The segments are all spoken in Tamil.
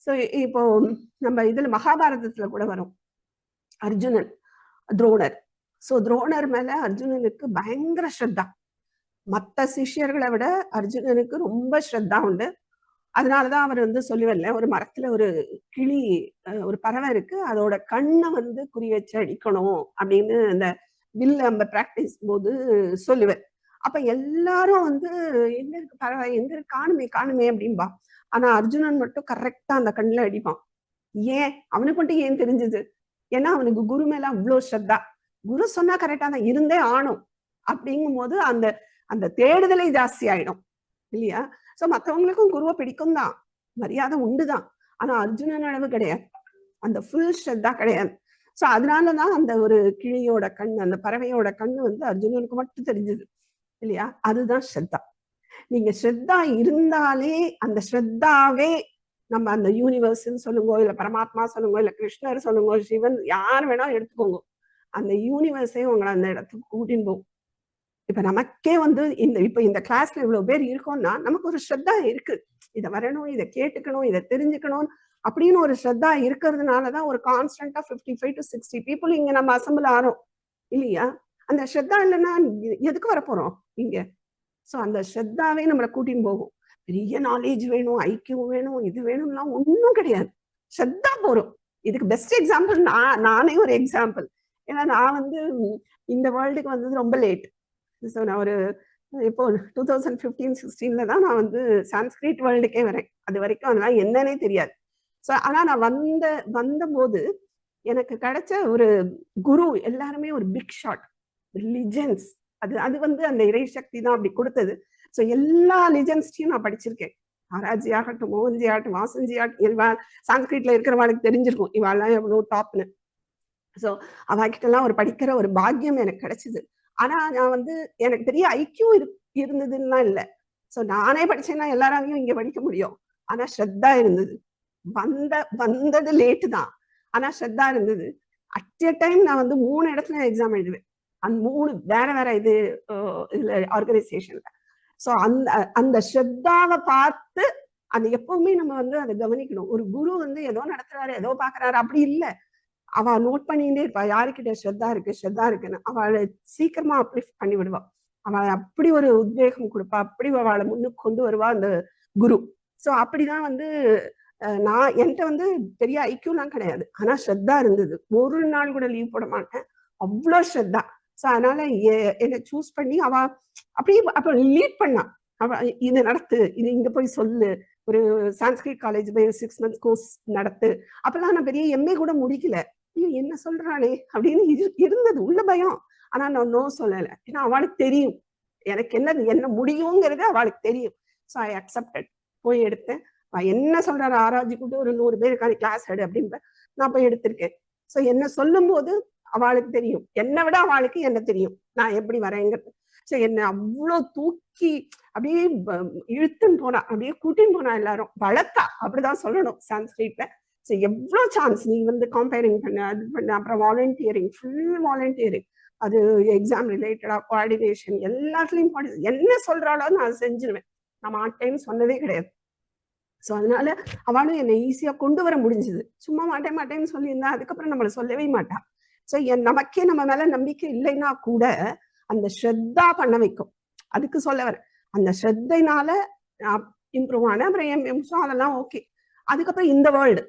ஸோ இப்போ நம்ம இதுல மகாபாரதத்துல கூட வரும் அர்ஜுனன் துரோணர். ஸோ துரோணர் மேல அர்ஜுனனுக்கு பயங்கர ஸ்ரத்தா. மற்ற சிஷ்யர்களை விட அர்ஜுனனுக்கு ரொம்ப ஸ்ரத்தா உண்டு. அதனாலதான் அவர் சொல்லுவல்ல, ஒரு மரத்துல ஒரு கிளி, ஒரு பறவை இருக்கு, அதோட கண்ணை குறி வச்சு அடிக்கணும் அப்படின்னு அந்த வில் நம்ம பிராக்டிஸ் போது சொல்லுவேன். அப்ப எல்லாரும் எங்க இருக்கு பறவை, எங்க இருக்கு, காணுமே காணுமே அப்படின்பா. ஆனா அர்ஜுனன் மட்டும் கரெக்டா அந்த கண்ணுல அடிப்பான். ஏன் அவனுக்கு மட்டும் ஏன் தெரிஞ்சது? ஏன்னா அவனுக்கு குரு மேல அவ்வளவு ஸ்ரத்தா. குரு சொன்னா கரெக்டா தான் இருந்தே ஆணும் அப்படிங்கும் போது அந்த அந்த தேடுதலை ஜாஸ்தி ஆயிடும் இல்லையா? சோ மத்தவங்களுக்கும் குருவை பிடிக்கும் தான், மரியாதை உண்டுதான். ஆனா அர்ஜுனன் அளவு கிடையாது, அந்த ஃபுல் ஸ்ரத்தா கிடையாது. சோ அதனாலதான் அந்த ஒரு கிளியோட கண், அந்த பறவையோட கண்ணு அர்ஜுனனுக்கு மட்டும் தெரிஞ்சது இல்லையா? அதுதான் ஸ்ரத்தா. நீங்க ஸ்ரத்தா இருந்தாலே அந்த ஸ்ரத்தாவே நம்ம அந்த யூனிவர்ஸ்ன்னு சொல்லுங்க, இல்ல பரமாத்மா சொல்லுங்க, இல்ல கிருஷ்ணர் சொல்லுங்க, சிவன் யார் வேணா எடுத்துக்கோங்க, அந்த யூனிவர்ஸே உங்களை அந்த இடத்துக்கு கூட்டின்னு போகும். இப்ப நமக்கே இப்ப இந்த கிளாஸ்ல இவ்வளவு பேர் இருக்கோம்னா நமக்கு ஒரு ஸ்ரத்தா இருக்கு, இதை வரணும், இதை கேட்டுக்கணும், இதை தெரிஞ்சுக்கணும் அப்படின்னு ஒரு ஸ்ரத்தா இருக்கிறதுனாலதான் ஒரு கான்ஸ்டன்டா 55 to 60 பீப்புள் இங்க நம்ம அசம்பிள் ஆறோம் இல்லையா? அந்த ஸ்ரத்தா இல்லைன்னா எதுக்கு வரப்போறோம் இங்க? சோ அந்த ஸ்ரத்தாவே நம்மளை கூட்டின்னு போகும். பெரிய நாலேஜ் வேணும், ஐக்கியம் வேணும், இது வேணும்லாம் ஒன்றும் கிடையாது, ஸ்ரத்தா போறோம். இதுக்கு பெஸ்ட் எக்ஸாம்பிள் நானே ஒரு எக்ஸாம்பிள். ஏன்னா நான் இந்த வேர்ல்டுக்கு வந்தது ரொம்ப லேட். ஸோ நான் ஒரு இப்போ 2015-16 தான் நான் சான்ஸ்கிரிட் வேர்ல்டுக்கே வரேன். அது வரைக்கும் அதெல்லாம் என்னன்னே தெரியாது. ஸோ ஆனா நான் வந்தபோது எனக்கு கிடைச்ச ஒரு குரு எல்லாருமே ஒரு பிக் ஷாட் லிஜெண்ட்ஸ். அது அந்த இறை சக்தி தான் அப்படி கொடுத்தது. ஸோ எல்லா லிஜெண்ட்ஸையும் நான் படிச்சிருக்கேன். ஆராய்ச்சி ஆகட்டும், மோகன்ஜி ஆகட்டும், வாசன்ஜி ஆகட்டும், சான்ஸ்கிரிட்ல இருக்கிறவாளுக்கு தெரிஞ்சிருக்கும் இவாள்லாம் எவ்வளவு டாப்னு. ஸோ அவகிட்ட எல்லாம் ஒரு படிக்கிற ஒரு பாக்கியம் எனக்கு கிடைச்சது. ஆனா நான் எனக்கு பெரிய ஐக்கியம் இருந்ததுன்னா இல்லை. ஸோ நானே படிச்சேன்னா எல்லாராலையும் இங்க படிக்க முடியும். ஆனா ஸ்ரத்தா இருந்தது. வந்தது லேட்டு தான், ஆனா ஸ்ரத்தா இருந்தது. அட் எ டைம் நான் 3 இடத்துல எக்ஸாம் எழுதுவேன், அந்த 3 வேற வேற இதுல ஆர்கனைசேஷன்ல. ஸோ அந்த ஸ்ரத்தாவை பார்த்து அது எப்பவுமே நம்ம அதை கவனிக்கணும். ஒரு குரு ஏதோ நடத்துறாரு, ஏதோ பாக்குறாரு அப்படி இல்லை. அவ நோட் பண்ணிட்டே இருப்பா, யாருக்கிட்ட ஸ்ரத்தா இருக்குன்னு. அவளை சீக்கிரமா அப்லிஃப்ட் பண்ணி விடுவா. அவளை அப்படி ஒரு உத்வேகம் கொடுப்பா, அப்படி அவளை முன்னுக்கு கொண்டு வருவா அந்த குரு. சோ அப்படிதான் நான் என்கிட்ட பெரிய ஐக்கியம்லாம் கிடையாது, ஆனா ஸ்ரத்தா இருந்தது. ஒரு நாள் கூட லீவ் போட மாட்டேன், அவ்வளோ ஸ்ரத்தா. சோ அதனால என்னை சூஸ் பண்ணி அவ அப்படியே அப்ப லீட் பண்ணா. அவ இதை நடத்து, இது இங்க போய் சொல்லு, ஒரு சான்ஸ்கிரிட் காலேஜ் போய் 6 months கோர்ஸ் நடத்து. அப்பெல்லாம் நான் பெரிய எம்ஏ கூட முடிக்கல. என்ன சொல்றாளே அப்படின்னு இருந்தது உள்ள பயம். ஆனா நான் நோ சொல்லல, ஏன்னா அவளுக்கு தெரியும் எனக்கு என்ன முடியுங்கிறது அவளுக்கு தெரியும். So I accepted. போய் எடுத்தேன். என்ன சொல்றாரு, ஆராய்ச்சி கூட்டு ஒரு 100 பேருக்கான கிளாஸ் எடு அப்படின்ற நான் போய் எடுத்திருக்கேன். ஸோ என்ன சொல்லும் போது அவளுக்கு தெரியும், என்னை விட அவளுக்கு என்ன தெரியும் நான் எப்படி வரேங்கிறது. ஸோ என்ன அவ்வளோ தூக்கி அப்படியே இழுத்துன்னு போனா, அப்படியே கூட்டின்னு போனா, எல்லாரும் வளர்த்தா அப்படிதான் சொல்லணும் சான்ஸ்கிரிட்ல. ஸோ எவ்வளோ சான்ஸ் நீ கம்பேரிங் பண்ண, அது பண்ண, அப்புறம் வாலண்டியரிங், ஃபுல் வாலண்டியரிங், அது எக்ஸாம் ரிலேட்டடா கோஆர்டினேஷன், எல்லாத்துலயும் என்ன சொல்றாளோ நான் அதை செஞ்சிருவேன். நான் மாட்டேன்னு சொன்னதே கிடையாது. ஸோ அதனால அவளும் என்னை ஈஸியா கொண்டு வர முடிஞ்சது. சும்மா மாட்டேன்னு சொல்லியிருந்தா அதுக்கப்புறம் நம்மளை சொல்லவே மாட்டா. ஸோ நமக்கே நம்ம மேல நம்பிக்கை இல்லைன்னா கூட அந்த ஸ்ரத்தா பண்ண வைக்கும். அதுக்கு சொல்ல வர அந்த ஸ்ரத்தைனால இம்ப்ரூவ் ஆன. அப்புறம் எம் அதெல்லாம் ஓகே. அதுக்கப்புறம் இந்த வேர்ல்டு,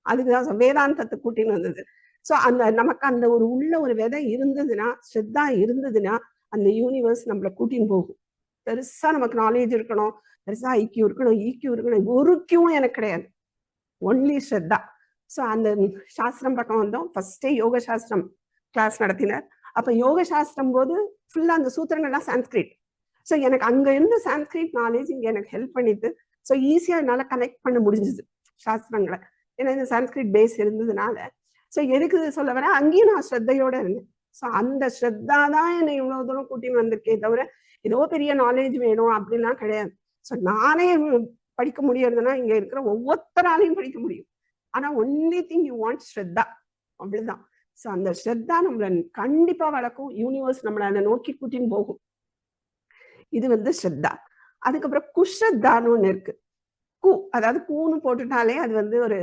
அதுக்குதான் வேதாந்தத்தை கூட்டின்னு வந்தது. ஸோ நமக்கு அந்த உள்ள ஒரு விதை இருந்ததுன்னா, ஸ்ரத்தா இருந்ததுன்னா, அந்த யூனிவர்ஸ் நம்மளை கூட்டின்னு போகும். பெருசா நமக்கு நாலேஜ் இருக்கணும், பெருசா ஐக்கியம் இருக்கணும், ஈக்கியம் இருக்கணும், ஒரு கியூவும் எனக்கு கிடையாது, ஒன்லி ஸ்ரத்தா. ஸோ அந்த சாஸ்திரம் பக்கம் வந்தோம். ஃபர்ஸ்டே யோக சாஸ்திரம் கிளாஸ் நடத்தினார். அப்ப யோக சாஸ்திரம் போது ஃபுல்லா அந்த சூத்திரங்கள்லாம் சான்ஸ்கிரிட். ஸோ எனக்கு அங்க இருந்து சான்ஸ்கிரிட் நாலேஜ் இங்க எனக்கு ஹெல்ப் பண்ணிட்டு, ஸோ ஈஸியா என்னால கனெக்ட் பண்ண முடிஞ்சது சாஸ்திரங்களை, ஏன்னா இந்த சான்ஸ்கிரிட் பேஸ் இருந்ததுனால. ஸோ எதுக்கு சொல்ல வரேன், அங்கேயும் நான் ஸ்ரத்தையோட இருந்தேன். ஸோ அந்த ஸ்ரத்தா தான் என்னை இவ்வளவு தூரம் கூட்டின்னு வந்திருக்கே தவிர ஏதோ பெரிய நாலேஜ் வேணும் அப்படிலாம் கிடையாது. ஸோ நானே படிக்க முடியறதுன்னா இங்க இருக்கிற ஒவ்வொருத்தராலையும் படிக்க முடியும். ஆனா ஒன்லி திங் யூ வாண்ட் ஸ்ரத்தா, அவ்வளவுதான். ஸோ அந்த ஸ்ரத்தா நம்மளை கண்டிப்பா வளர்க்கும். யூனிவர்ஸ் நம்மளை அதை நோக்கி கூட்டின்னு போகும். இது ஸ்ரத்தா. அதுக்கப்புறம் குஷ்ரத்தான்னு ஒண்ணு இருக்கு. கூ, அதாவது கூன்னு போட்டுட்டாலே அது வந்து ஒரு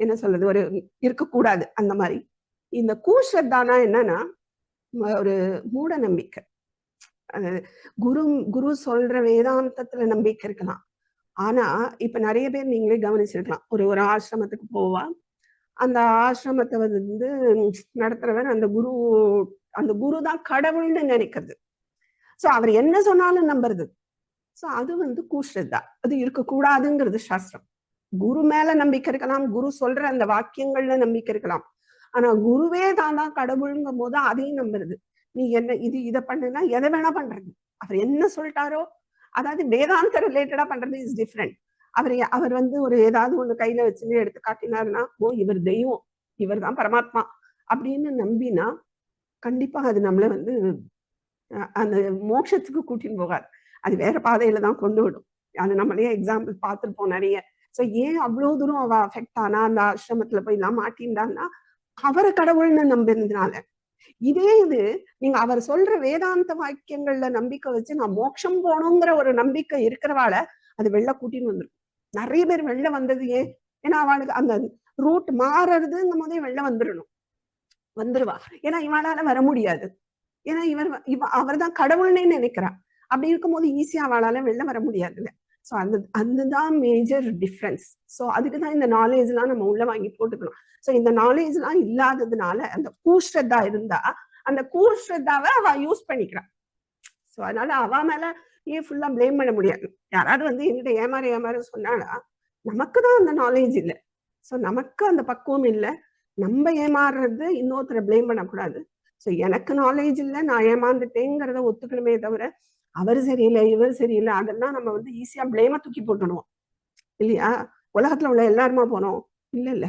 என்ன சொல்றது, ஒரு இருக்கக்கூடாது அந்த மாதிரி. இந்த கூ ஸ்ரத்தானா என்னன்னா ஒரு மூட நம்பிக்கை. அது குரு குரு சொல்ற வேதாந்தத்துல நம்பிக்கை இருக்கலாம். ஆனா இப்ப நிறைய பேர் நீங்களே கவனிச்சிருக்கலாம். ஒரு ஒரு ஆசிரமத்துக்கு போவா, அந்த ஆசிரமத்தை வந்து நடத்துறவர் அந்த குரு தான் கடவுள்னு நினைக்கிறது. சோ அவர் என்ன சொன்னாலும் நம்புறது. சோ அது வந்து கூஸ்ரத்தா. அது இருக்கக்கூடாதுங்கிறது சாஸ்திரம். குரு மேல நம்பிக்கை இருக்கலாம், குரு சொல்ற அந்த வாக்கியங்கள்ல நம்பிக்கை இருக்கலாம். ஆனா குருவே தான் கடவுளுங்கும் போது அதையும் நம்புறது. நீ என்ன இதை பண்ணுனா எதை வேணா பண்றது. அவர் என்ன சொல்லிட்டாரோ, அதாவது வேதாந்த ரிலேட்டடா பண்றது இஸ் டிஃப்ரெண்ட். அவர் வந்து ஒரு ஏதாவது ஒண்ணு கையில வச்சுன்னு எடுத்து காட்டினாருன்னா, ஓ இவர் தெய்வம், இவர் தான் பரமாத்மா அப்படின்னு நம்பினா கண்டிப்பா அது நம்மள வந்து அந்த மோட்சத்துக்கு கூட்டின்னு போகாது. அது வேற பாதையில தான் கொண்டு விடும். அது நம்மளே எக்ஸாம்பிள் பார்த்துருப்போம் நிறைய. சோ ஏன் அவ்வளவு தூரம் அவ அஃபெக்ட் ஆனா அந்த ஆசிரமத்துல போய் எல்லாம் மாட்டின்றான்னா அவரை கடவுள்னு நம்பினதுனால. இதே இது நீங்க அவர் சொல்ற வேதாந்த வாக்கியங்கள்ல நம்பிக்கை வச்சு நான் மோட்சம் போகணுங்கிற ஒரு நம்பிக்கை இருக்கிறவாள அது வெளில கூட்டின்னு வந்துடும். நிறைய பேர் வெளில வந்தது ஏன்? ஏன்னா அவளுக்கு அந்த ரூட் மாறுறதுங்கும் போதே வெளில வந்துருவா. ஏன்னா இவளால வர முடியாது. ஏன்னா அவர் தான் கடவுள்னே நினைக்கிறா. அப்படி இருக்கும்போது ஈஸியா அவளால வெளில வர முடியாதுல்ல. ஸோ அதுதான் மேஜர் டிஃப்ரென்ஸ். ஸோ அதுக்குதான் இந்த நாலேஜ் எல்லாம் நம்ம உள்ள வாங்கி போட்டுக்கணும். ஸோ இந்த நாலேஜ் எல்லாம் இல்லாததுனால அந்த கூஸ்ரத்தா இருந்தா அந்த கூஸ்ரத்தாவை அவ யூஸ் பண்ணிக்கிறான். ஸோ அதனால அவ மேல ஏன் ஃபுல்லா பிளேம் பண்ண முடியாது. யாராவது வந்து என்கிட்ட ஏமாறு சொன்னாலா நமக்கு தான் அந்த நாலேஜ் இல்லை. ஸோ நமக்கு அந்த பக்குவம் இல்லை. நம்ம ஏமாறுறது இன்னொருத்தரை பிளேம் பண்ணக்கூடாது. ஸோ எனக்கு நாலேஜ் இல்லை, நான் ஏமாந்துட்டேங்கிறத ஒத்துக்கணுமே தவிர அவர் சரியில்லை இவர் சரியில்லை அதெல்லாம் நம்ம வந்து ஈஸியா பிளேம தூக்கி போட்டுடுவோம் இல்லையா? உலகத்துல உள்ள எல்லாருமா போனோம்? இல்ல.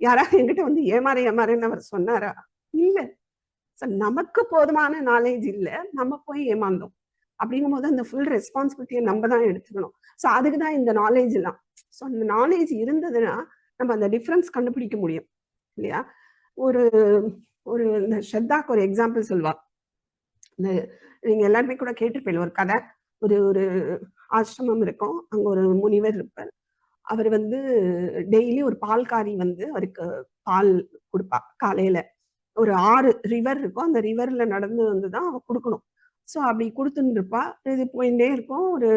யாராவது என்கிட்ட வந்து ஏமாறுன்னு அவர் சொன்னாரா? இல்ல. நமக்கு போதுமான நாலேஜ் இல்ல, நம்ம போய் ஏமாந்தோம். அப்படிங்கும் போது அந்த ஃபுல் ரெஸ்பான்சிபிலிட்டியை நம்ம தான் எடுத்துக்கணும். ஸோ அதுக்குதான் இந்த நாலேஜ் எல்லாம். ஸோ அந்த நாலேஜ் இருந்ததுன்னா நம்ம அந்த டிஃபரன்ஸ் கண்டுபிடிக்க முடியும் இல்லையா? ஒரு ஒரு இந்த ஸ்ரத்தாக்கு ஒரு எக்ஸாம்பிள் சொல்வா. இந்த நீங்க எல்லாருமே கூட கேட்டிருப்பீங்க ஒரு கதை. ஒரு ஆசிரமம் இருக்கும், அங்க ஒரு முனிவர் இருப்பார். அவர் வந்து டெய்லி ஒரு பால்காரி வந்து அவருக்கு பால் கொடுப்பா. காலையில ஒரு 6 ரிவர் இருக்கும், அந்த ரிவர்ல நடந்து வந்துதான் அவ கொடுக்கணும். ஸோ அப்படி கொடுத்துட்டு இருப்பா. இது போயிட்டே இருக்கும் ஒரு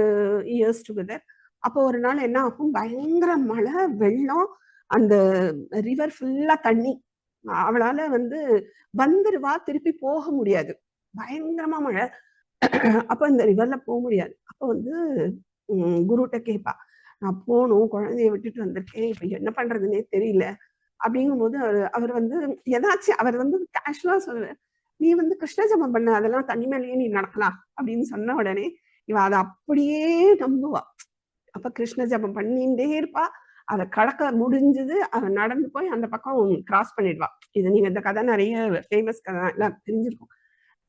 இயர்ஸ் டுகெதர். அப்போ ஒரு நாள் என்ன ஆகும், பயங்கர மழை வெள்ளம், அந்த ரிவர் ஃபுல்லா தண்ணி. அவளால வந்து வந்துருவா, திருப்பி போக முடியாது, பயங்கரமா மழை. அப்ப இந்த ரிவர்ல போக முடியாது. அப்ப வந்து குருட்ட கேட்பா, நான் போகணும், குழந்தைய விட்டுட்டு வந்திருக்கேன், இப்ப என்ன பண்றதுன்னே தெரியல அப்படிங்கும் போது அவர் வந்து ஏதாச்சும் அவர் வந்து கேஷுவலா சொல்லுவார், நீ வந்து கிருஷ்ண ஜபம் பண்ண, அதெல்லாம் தண்ணி மேலேயே நீ நடக்கலாம் அப்படின்னு சொன்ன உடனே இவ அதை அப்படியே நம்புவா. அப்ப கிருஷ்ண ஜபம் பண்ணிட்டே இருப்பா. அதை கடக்க முடிஞ்சது, அவன் நடந்து போய் அந்த பக்கம் கிராஸ் பண்ணிடுவா. இது நீங்க இந்த கதை நிறைய ஃபேமஸ் கதை எல்லாம் தெரிஞ்சிருக்கும்.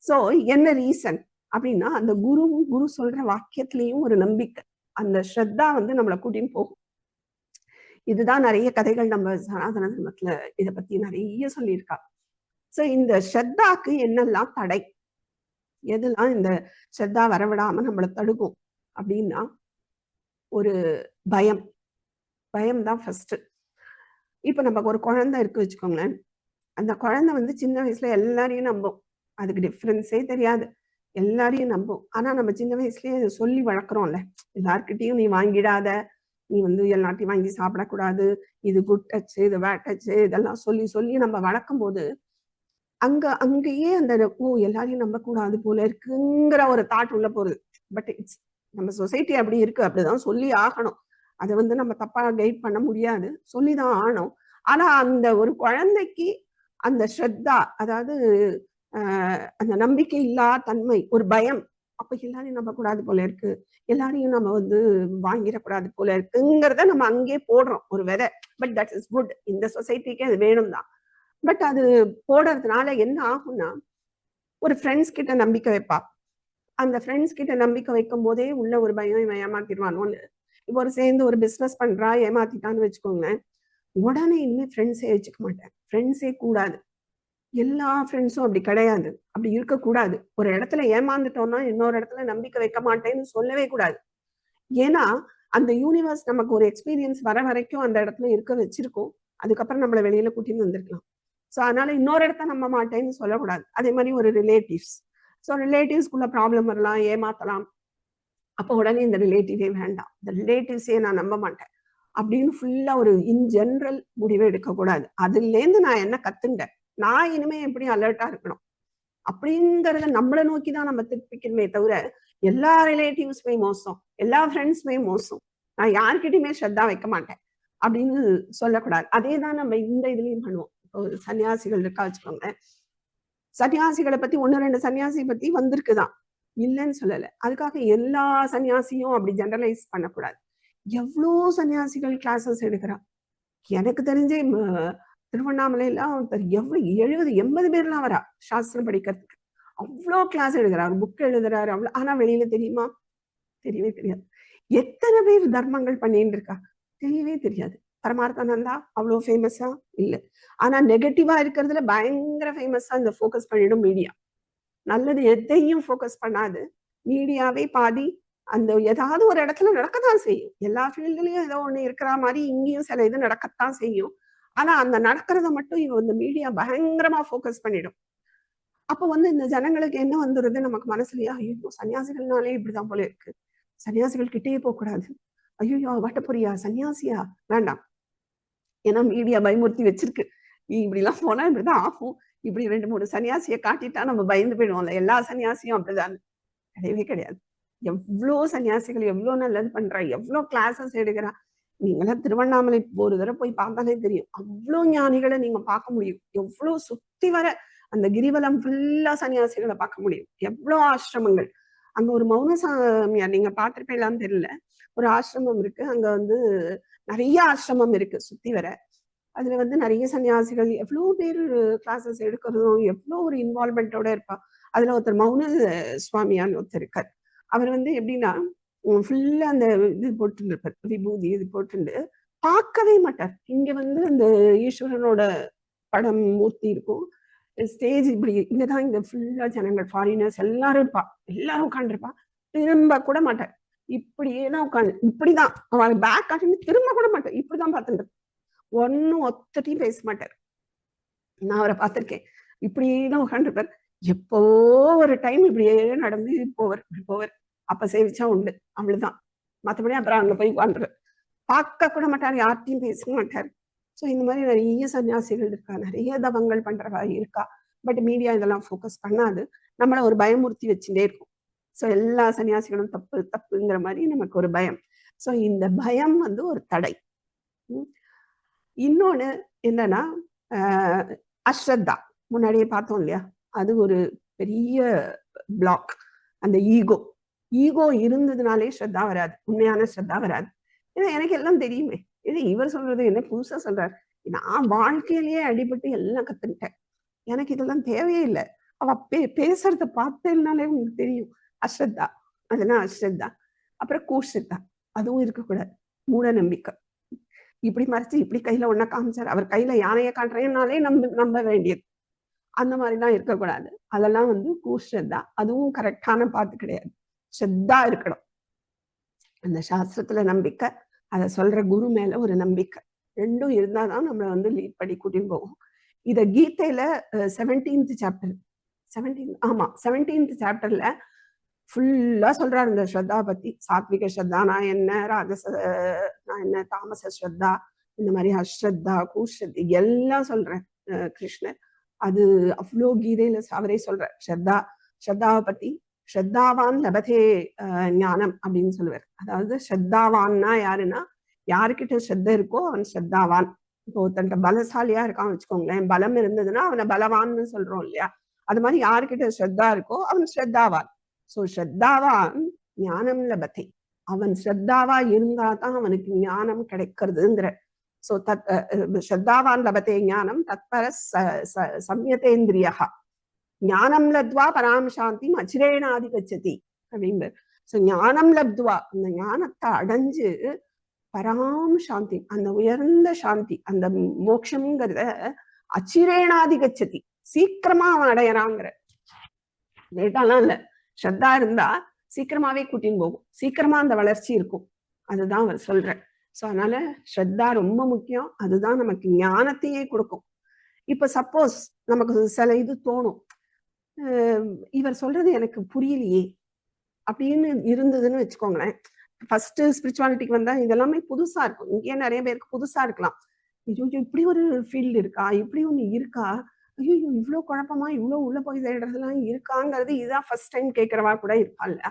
சோ என்ன ரீசன் அப்படின்னா அந்த குரு சொல்ற வாக்கியத்திலையும் ஒரு நம்பிக்கை, அந்த ஸ்ரத்தா வந்து நம்மளை கூட்டின்னு போகும். இதுதான் நிறைய கதைகள் நம்ம சனாதன தர்மத்துல இதை பத்தி நிறைய சொல்லியிருக்கா. சோ இந்த ஸ்ரத்தாக்கு என்னெல்லாம் தடை, எதெல்லாம் இந்த ஸ்ரத்தா வரவிடாம நம்மளை தடுக்கும் அப்படின்னா ஒரு பயம். பயம் தான் ஃபர்ஸ்ட். இப்ப நம்ம ஒரு குழந்தை இருக்கு வச்சுக்கோங்களேன். அந்த குழந்தை வந்து சின்ன வயசுல எல்லாரையும் நம்பும், அதுக்கு டிஃபரன்ஸே தெரியாது, எல்லாரையும் நம்பும். ஆனா நம்ம சின்ன வயசுலயே சொல்லி வளர்க்குறோம்ல, எல்லார்கிட்டையும் நீ வாங்கிடாத, நீ வந்து எல்லாத்தையும் வாங்கி சாப்பிடக்கூடாது, இது குட் டச், இது பேட் டச், இதெல்லாம் சொல்லி சொல்லி நம்ம வளர்க்கும் போது அங்கேயே அந்த ஓ எல்லாரையும் நம்ப கூடாது போல இருக்குங்கிற ஒரு தாட் உள்ள போறது. பட் இட்ஸ் நம்ம சொசைட்டி அப்படி இருக்கு, அப்படிதான் சொல்லி ஆகணும். அதை வந்து நம்ம தப்பா கைட் பண்ண முடியாது, சொல்லிதான் ஆகணும். ஆனா அந்த ஒரு குழந்தைக்கு அந்த ஸ்ரத்தா, அதாவது அந்த நம்பிக்கை இல்லா தன்மை, ஒரு பயம், அப்ப எல்லாரையும் நம்ப கூடாது போல இருக்கு, எல்லாரையும் நம்ம வந்து வாங்கிடக்கூடாது போல இருக்குங்கிறத நம்ம அங்கே போடுறோம் ஒரு விதை. பட் தட் இஸ் குட், இந்த சொசைட்டிக்கு அது வேணும் தான். பட் அது போடுறதுனால என்ன ஆகும்னா ஒரு ஃப்ரெண்ட்ஸ் கிட்ட நம்பிக்கை வைப்பா. அந்த ஃப்ரெண்ட்ஸ் கிட்ட நம்பிக்கை வைக்கும் போதே உள்ள ஒரு பயம், இவன் ஏமாத்திடுவானோன்னு. இப்போ ஒரு சேர்ந்து ஒரு பிசினஸ் பண்றா, ஏமாத்திட்டான்னு வச்சுக்கோங்களேன், உடனே இனிமே ஃப்ரெண்ட்ஸே வச்சுக்க மாட்டேன், ஃப்ரெண்ட்ஸே கூடாது. எல்லா ஃப்ரெண்ட்ஸும் அப்படி கிடையாது, அப்படி இருக்கக்கூடாது. ஒரு இடத்துல ஏமாந்துட்டோம்னா இன்னொரு இடத்துல நம்பிக்கை வைக்க மாட்டேன்னு சொல்லவே கூடாது. ஏன்னா அந்த யூனிவர்ஸ் நமக்கு ஒரு எக்ஸ்பீரியன்ஸ் வர வரைக்கும் அந்த இடத்துல இருக்க வச்சிருக்கோம். அதுக்கப்புறம் நம்மளை வெளியில கூட்டின்னு வந்திருக்கலாம். ஸோ அதனால இன்னொரு இடத்த நம்ப மாட்டேன்னு சொல்லக்கூடாது. அதே மாதிரி ஒரு ரிலேட்டிவ்ஸ். ஸோ ரிலேட்டிவ்ஸ்குள்ள ப்ராப்ளம் வரலாம், ஏமாத்தலாம். அப்போ உடனே இந்த ரிலேட்டிவே வேண்டாம், இந்த ரிலேட்டிவ்ஸே நான் நம்ப மாட்டேன் அப்படின்னு ஃபுல்லா ஒரு இன் ஜென்ரல் முடிவு எடுக்கக்கூடாது. அதுலேருந்து நான் என்ன கத்துண்டேன், நான் இனிமே எப்படி அலர்ட்டா இருக்கணும் அப்படிங்கறத நம்மளை நோக்கி தான் நம்ம திருப்பிக்கணுமே தவிர, எல்லா ரிலேட்டிவ்ஸுமே மோசம், எல்லா ஃப்ரெண்ட்ஸுமே மோசம், நான் யார்கிட்டயுமே ஸ்ரத்தா வைக்க மாட்டேன் அப்படின்னு சொல்லக்கூடாது. அதே தான் நம்ம இந்த இதுலயும் பண்ணுவோம். இப்போ சன்னியாசிகள் இருக்கா வச்சுக்கோங்க, சன்னியாசிகளை பத்தி 1-2 சன்னியாசி பத்தி வந்திருக்குதான், இல்லைன்னு சொல்லலை. அதுக்காக எல்லா சன்னியாசியும் அப்படி ஜெனரலைஸ் பண்ணக்கூடாது. எவ்வளோ சன்னியாசிகள் கிளாஸஸ் எடுக்கிறா. எனக்கு தெரிஞ்சே திருவண்ணாமலையில எவ்வளவு 70-80 பேர்லாம் வரா சாஸ்திரம் படிக்கிறதுக்கு. அவ்வளோ கிளாஸ் எழுதுறாரு, புக் எழுதுறாரு. அவ்வளோ. ஆனா வெளியில தெரியுமா? தெரியவே தெரியாது. எத்தனை பேர் தர்மங்கள் பண்ணிட்டு இருக்கா? தெரியவே தெரியாது. பரமார்த்தானந்தா அவ்வளோ ஃபேமஸா? இல்லை. ஆனா நெகட்டிவா இருக்கிறதுல பயங்கர ஃபேமஸா இந்த ஃபோக்கஸ் பண்ணிடும் மீடியா. நல்லது எதையும் ஃபோக்கஸ் பண்ணாது. மீடியாவே பாதி அந்த ஏதாவது ஒரு இடத்துல நடக்கத்தான் செய்யும். எல்லா ஃபீல்டுலயும் ஏதோ ஒண்ணு இருக்கிற மாதிரி இங்கேயும் சில இது நடக்கத்தான் செய்யும். ஆனா அந்த நடக்கிறத மட்டும் இவ இந்த மீடியா பயங்கரமா ஃபோக்கஸ் பண்ணிடும். அப்போ இந்த ஜனங்களுக்கு என்ன வந்துருது நமக்கு மனசுலயா, ஐயோ சன்னியாசிகள்னாலே இப்படிதான் போல இருக்கு, சன்னியாசிகள் கிட்டேயே போகக்கூடாது, ஐயோ வட்டப்புரியா சன்னியாசியா வேண்டாம், ஏன்னா மீடியா பயமுறுத்தி வச்சிருக்கு, நீ இப்படிலாம் போனா இப்படிதான் ஆகும், இப்படி 2-3 சன்னியாசியை காட்டிட்டா நம்ம பயந்து போயிடுவோம்ல. எல்லா சன்னியாசியும் அப்படிதான்? கிடையவே கிடையாது. எவ்வளோ சன்னியாசிகள் எவ்வளோ நல்லது பண்றா, எவ்வளோ கிளாஸஸ் எடுக்கிறா. நீங்களாம் திருவண்ணாமலை ஒரு தடவை போய் பார்த்தாலே தெரியும், அவ்வளோ ஞானிகளை நீங்க பார்க்க முடியும். எவ்வளோ சுத்தி வர அந்த கிரிவலம் ஃபுல்லா சன்னியாசிகளை பார்க்க முடியும். எவ்வளோ ஆசிரமங்கள். அங்க ஒரு மௌனசாமியார், நீங்க பார்த்திருப்பீங்களான்னு தெரியல, ஒரு ஆசிரமம் இருக்கு. அங்க நிறைய ஆசிரமம் இருக்கு சுத்தி வர. அதுல நிறைய சன்னியாசிகள் எவ்வளோ பேர் கிளாஸஸ் எடுக்கிறதும் எவ்வளோ ஒரு இன்வால்மெண்டோட இருப்பா. அதுல ஒருத்தர் மௌன சுவாமியான்னு ஒருத்தர் இருக்கார். அவர் எப்படின்னா ஃபுல்லா அந்த இது போட்டு இருப்பார், விபூதி இது போட்டு பார்க்கவே மாட்டார். இங்க அந்த ஈஸ்வரனோட படம் மூர்த்தி இருக்கும். ஸ்டேஜ் இப்படி இங்கதான், இங்க ஃபுல்லா ஜனங்கள் ஃபாரினர்ஸ் எல்லாரும் இருப்பா, எல்லாரும் உட்காந்துருப்பா. திரும்ப கூட மாட்டார், இப்படியே தான் உட்காந்து, இப்படிதான் அவன் பேக் காட்டி திரும்ப கூட மாட்டார், இப்படிதான் பார்த்துட்டு ஒன்னும் ஒத்தட்டையும் பேச மாட்டார். நான் அவரை பார்த்திருக்கேன், இப்படியே தான் உட்காந்துருப்பார். எப்போ ஒரு டைம் இப்படியே நடந்து போவர், இப்படி போவர், அப்ப சேவிச்சா உண்டு, அவ்வளவுதான். மற்றபடி அப்புறம் அங்க போய் உட்காந்துரு, பார்க்க கூட மாட்டார், யார்ட்டையும் பேச மாட்டார். ஸோ இந்த மாதிரி நிறைய சன்னியாசிகள் இருக்கா, நிறைய தவங்கள் பண்றவா இருக்கா. பட் மீடியா இதெல்லாம் ஃபோக்கஸ் பண்ணாது, நம்மள ஒரு பயமுறுத்தி வச்சுட்டே இருக்கும். ஸோ எல்லா சன்னியாசிகளும் தப்பு தப்புங்கிற மாதிரி நமக்கு ஒரு பயம். ஸோ இந்த பயம் ஒரு தடை. இன்னொன்னு என்னன்னா அஸ்ரத்தா, முன்னாடியே பார்த்தோம் இல்லையா, அது ஒரு பெரிய பிளாக். அந்த ஈகோ இருந்ததுனாலே ஸ்ரத்தா வராது, உண்மையான ஸ்ரத்தா வராது. ஏன்னா எனக்கு எல்லாம் தெரியுமே, இது இவர் சொல்றது என்ன புதுசா சொல்றாரு, நான் வாழ்க்கையிலேயே அடிபட்டு எல்லாம் கத்துக்கிட்டேன், எனக்கு இதெல்லாம் தேவையே இல்லை. அவ பேசுறத பார்த்தேன்னாலே உங்களுக்கு தெரியும் அஸ்ரத்தா, அதெல்லாம் அஸ்ரத்தா. அப்புறம் கூஸ்ரத்தா, அதுவும் இருக்கக்கூடாது. மூட நம்பிக்கை, இப்படி மறைச்சு இப்படி கையில ஒன்ன காமிச்சார், அவர் கையில யானையை காட்டுறேன்னாலே நம்ப வேண்டியது, அந்த மாதிரிலாம் இருக்கக்கூடாது. அதெல்லாம் கூஸ்ரத்தா, அதுவும் கரெக்டான பாத்து கிடையாது. ஸ்ரத்தா இருக்கணும், அந்த சாஸ்திரத்துல நம்பிக்கை, அதை சொல்ற குரு மேல ஒரு நம்பிக்கை, ரெண்டும் இருந்தாதான் நம்மளை லீட் பண்ணி கூட்டின்னு போகும். இத கீதையில 17th சாப்டர், 17th சாப்டர்ல ஃபுல்லா சொல்றாரு இந்த ஸ்ரத்தா பத்தி. சாத்விக ஸ்ரத்தா நான் என்ன, ராஜச நான் என்ன, தாமச ஸ்ரத்தா, இந்த மாதிரி அஸ்ரத்தா, கூஸ்ரத்தி எல்லாம் சொல்றேன் கிருஷ்ணர். அது அவ்வளோ கீதையில அவரே சொல்ற ஸ்ரத்தாவை பத்தி. ஸ்ரத்தாவான் லபதே ஞானம் அப்படின்னு சொல்லுவார். அதாவது ஸ்ரத்தாவான்னா யாருன்னா, யாருக்கிட்ட ஸ்ரத்த இருக்கோ அவன் ஸ்ரத்தாவான். இப்போ ஒருத்தன்ட்ட பலசாலியா இருக்கான்னு வச்சுக்கோங்களேன், பலம் இருந்ததுன்னா அவனை பலவான்னு சொல்றோம் இல்லையா, அது மாதிரி யாருக்கிட்ட ஸ்ரத்தா இருக்கோ அவன் ஸ்ரத்தாவான். சோ ஸ்ரத்தாவான் ஞானம் லபதே, அவன் ஸ்ரத்தாவா இருந்தா தான் அவனுக்கு ஞானம் கிடைக்கிறதுங்கிற. சோ ஸ்ரத்தாவான் லபதே ஞானம் தத்பர சம்யதேந்திரியா ஞானம் லத்வா பராம் சாந்தி அச்சிரேனாதி கச்சதி அப்படின்னு. சோ ஞானம் லப்துவா, அந்த ஞானத்தை அடைஞ்சு பராம் சாந்தி, அந்த உயர்ந்த சாந்தி, அந்த மோட்சம்ங்கிறத அச்சிரேனாதி கச்சதி, சீக்கிரமா அவன் அடையறாங்கிற. லேட்டாலாம் இல்ல, ஸ்ரத்தா இருந்தா சீக்கிரமாவே கூட்டின்னு போகும், சீக்கிரமா அந்த வளர்ச்சி இருக்கும். அதுதான் அவர் சொல்ற. சோ அதனால ஸ்ரத்தா ரொம்ப முக்கியம். அதுதான் நமக்கு ஞானத்தையே கொடுக்கும். இப்ப சப்போஸ் நமக்கு சில இது தோணும், இவர் சொல்றது எனக்கு புரியலையே அப்படின்னு இருந்ததுன்னு வச்சுக்கோங்களேன். ஃபர்ஸ்ட் ஸ்பிரிச்சுவாலிட்டிக்கு வந்தா இதெல்லாமே புதுசா இருக்கும். இங்கேயே நிறைய பேருக்கு புதுசா இருக்கலாம். ஐயோ இப்படி ஒரு ஃபீல்டு இருக்கா, இப்படி ஒண்ணு இருக்கா, ஐயோ இவ்வளவு குழப்பமா, இவ்வளவு உள்ள போய் தேடுறதெல்லாம் இருக்காங்கிறது இதுதான் ஃபர்ஸ்ட் டைம் கேட்கறவா கூட இருப்பாள்ல.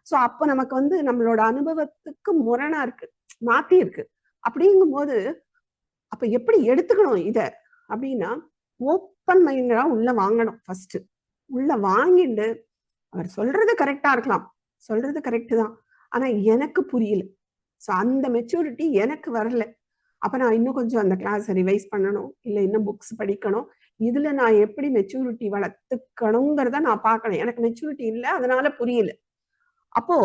சோ அப்ப நமக்கு நம்மளோட அனுபவத்துக்கு முரணா இருக்கு, மாத்தி இருக்கு. அப்படிங்கும் போது அப்ப எப்படி எடுத்துக்கணும் இத அப்படின்னா, ஓப்பன் மைண்டா உள்ள வாங்கணும். ஃபர்ஸ்ட் உள்ள வாங்கிட்டு அவர் சொல்றது கரெக்டா இருக்கலாம், சொல்றது கரெக்ட் தான், ஆனா எனக்கு புரியல. சோ அந்த மெச்சூரிட்டி எனக்கு வரல. அப்ப நான் இன்னும் கொஞ்சம் அந்த கிளாஸ் ரிவைஸ் பண்ணணும், இல்ல இன்னும் புக்ஸ் படிக்கணும். இதுல நான் எப்படி மெச்சூரிட்டி வளர்த்துக்கணுங்கிறத நான் பார்க்கணும். எனக்கு மெச்சூரிட்டி இல்ல, அதனால புரியல. அப்போ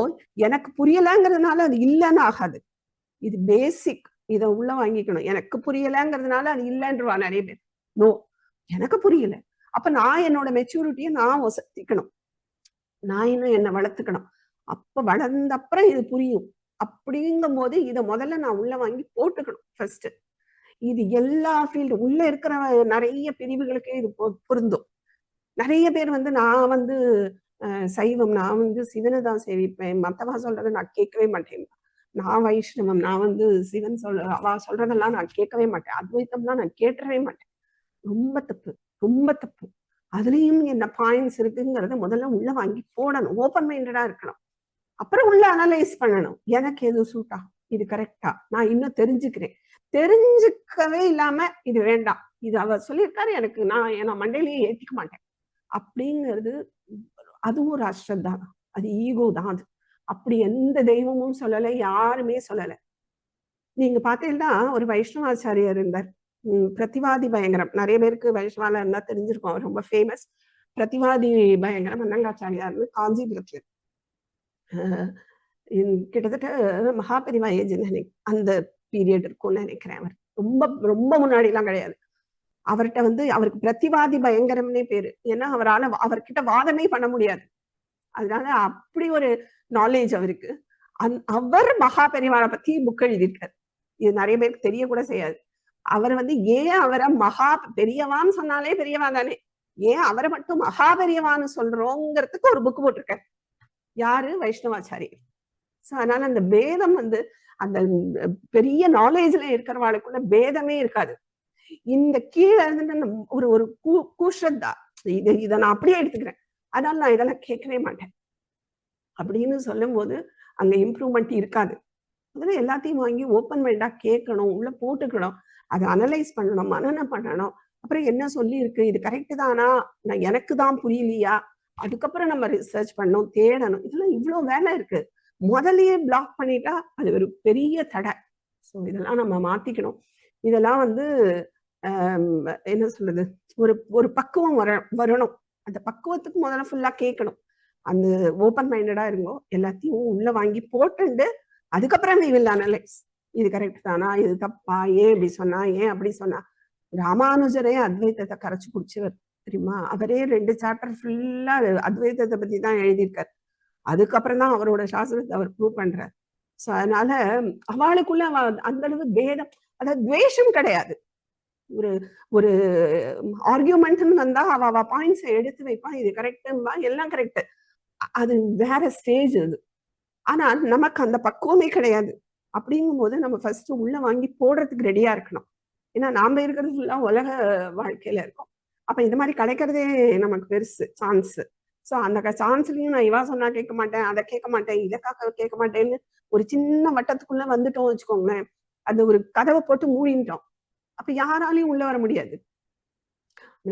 எனக்கு புரியலங்கிறதுனால அது இல்லைன்னு ஆகாது. இது பேசிக். இத உள்ள வாங்கிக்கணும். எனக்கு புரியலங்கிறதுனால அது இல்லைன்றவா நிறைய பேர். நோ, எனக்கு புரியல. அப்ப நான் என்னோட மெச்சூரிட்டியை நான் வசதிக்கணும். நான் இன்னும் என்ன வளர்த்துக்கணும். அப்ப வளர்ந்த அப்புறம் இது புரியும். அப்படிங்கும் போது இத முதல்ல நான் உள்ள வாங்கி போட்டுக்கணும் ஃபர்ஸ்ட். இது எல்லா ஃபீல்டு உள்ள இருக்கிற நிறைய பிரிவுகளுக்கே இது பொருந்தும். நிறைய பேர் நான் சைவம், நான் சிவனை தான் சேவிப்பேன், மத்தவா சொல்றதை நான் கேட்கவே மாட்டேன், நான் வைஷ்ணவம், நான் சிவன் அவ சொல்றதெல்லாம் நான் கேட்கவே மாட்டேன், அத்வைத்தம்லாம் நான் கேட்டவே மாட்டேன். ரொம்ப தப்பு, ரொம்ப தப்பு. அதுலயும் என்ன பாயிண்ட்ஸ் இருக்குங்கிறத முதல்ல உள்ள வாங்கி போடணும். ஓப்பன் மைண்டடா இருக்கணும். அப்புறம் உள்ள அனலைஸ் பண்ணணும். எனக்கு எது சூட்டா, இது கரெக்டா, நான் இன்னும் தெரிஞ்சுக்கிறேன். தெரிஞ்சுக்கவே இல்லாம இது வேண்டாம், இது அவர் சொல்லியிருக்காரு, எனக்கு நான் மண்டையிலேயே ஏத்திக்க மாட்டேன் அப்படிங்கிறது அதுவும் ஒரு அஸ்ரத்தா தான். அது ஈகோ தான். அது அப்படி எந்த தெய்வமும் சொல்லலை, யாருமே சொல்லலை. நீங்க பாத்தீங்கன்னா ஒரு வைஷ்ணவாச்சாரியர் இருந்தார், பிரதிவாதி பயங்கரம். நிறைய பேருக்கு வைஷ்ணவால இருந்தா தெரிஞ்சிருக்கும், அவர் ரொம்ப ஃபேமஸ். பிரதிவாதி பயங்கரம் அன்னங்காச்சாரியார்னு காஞ்சிபுரத்துல. கிட்டத்தட்ட மகாபெரிவா ஏஜ் அந்த பீரியட் இருக்கும்னு நினைக்கிறேன். அவர் ரொம்ப ரொம்ப முன்னாடி எல்லாம் கிடையாது. அவர்கிட்ட அவருக்கு பிரதிவாதி பயங்கரம்னே பேரு. ஏன்னா அவர்கிட்ட வாதமே பண்ண முடியாது. அதனால அப்படி ஒரு நாலேஜ் அவருக்கு. அவர் மகா பெரியவாளை பத்தி புக் எழுதியிருக்காரு. இது நிறைய பேருக்கு தெரிய கூட செய்யாது. அவர் ஏன் அவரை மகா பெரியவான்னு சொன்னாலே பெரியவா தானே, ஏன் அவரை மட்டும் மகா பெரியவான்னு சொல்றோங்கிறதுக்கு ஒரு புக் போட்டிருக்காரு. யாரு? வைஷ்ணவாச்சாரியர். சோ அதனால அந்த பேதம் அந்த பெரிய நாலேஜ்ல இருக்கிறவாளுக்குள்ள பேதமே இருக்காது. இந்த கீழே ஒரு ஒரு கூஷ்ரத்தா, இதை நான் அப்படியே எடுத்துக்கிறேன், அதனால நான் இதெல்லாம் கேட்கவே மாட்டேன் அப்படின்னு சொல்லும் போது அங்க இம்ப்ரூவ்மெண்ட் இருக்காது. முதல்ல எல்லாத்தையும் வாங்கி ஓப்பன் மைண்டா கேட்கணும், உள்ள போட்டுக்கணும், அதை அனலைஸ் பண்ணணும், மனனம் பண்ணணும். அப்புறம் என்ன சொல்லி இருக்கு, இது கரெக்ட் தானா, நான் எனக்கு தான் புரியலையா, அதுக்கப்புறம் நம்ம ரிசர்ச் பண்ணணும், தேடணும். இதெல்லாம் இவ்வளவு வேலை இருக்கு. முதலையே பிளாக் பண்ணிட்டா அது ஒரு பெரிய தடை. ஸோ இதெல்லாம் நம்ம மாத்திக்கணும். இதெல்லாம் என்ன சொல்றது, ஒரு ஒரு பக்குவம் வரணும். அந்த பக்குவத்துக்கு முதல்ல ஃபுல்லா கேட்கணும். அந்த ஓப்பன் மைண்டடா இருங்கோ, எல்லாத்தையும் உள்ள வாங்கி போட்டுண்டு அதுக்கப்புறம் we will analyze. இது கரெக்ட் தானா, இது தப்பா, ஏன் இப்படி சொன்னா, ஏன் அப்படி சொன்னா. ராமானுஜரே அத்வைத்தத்தை கரைச்சு குடிச்சவர் தெரியுமா? அவரே 2 சாப்டர் ஃபுல்லா அத்வைத்தத்தை பத்தி தான் எழுதியிருக்காரு. அதுக்கப்புறம் தான் அவரோட சாஸ்திரத்தை அவர் ப்ரூவ் பண்றார். ஸோ அதனால அவளுக்குள்ள அந்த அளவு பேதம், அதாவது துவேஷம் கிடையாது. ஒரு ஒரு ஆர்கியூமெண்ட்னு வந்தா அவ பாயிண்ட்ஸை எடுத்து வைப்பான், இது கரெக்டும்பா, எல்லாம் கரெக்ட். அது வேற ஸ்டேஜ் அது. ஆனா நமக்கு அந்த பக்குவமே கிடையாது. அப்படிங்கும் போது நம்ம ஃபர்ஸ்ட் உள்ள வாங்கி போடுறதுக்கு ரெடியா இருக்கணும். ஏன்னா நாம இருக்கிறது ஃபுல்லா உலக வாழ்க்கையில இருக்கோம். அப்ப இந்த மாதிரி கிடைக்கிறதே நமக்கு பெருசு சான்ஸ். ஸோ அந்த சான்ஸ்லயும் நான் இவா சொன்னா கேட்க மாட்டேன், அதை கேட்க மாட்டேன், இதை கேட்க மாட்டேன்னு ஒரு சின்ன வட்டத்துக்குள்ள வந்துட்டோம் வச்சுக்கோங்களேன், அது ஒரு கதவை போட்டு மூடிட்டோம். அப்ப யாராலையும் உள்ள வர முடியாது.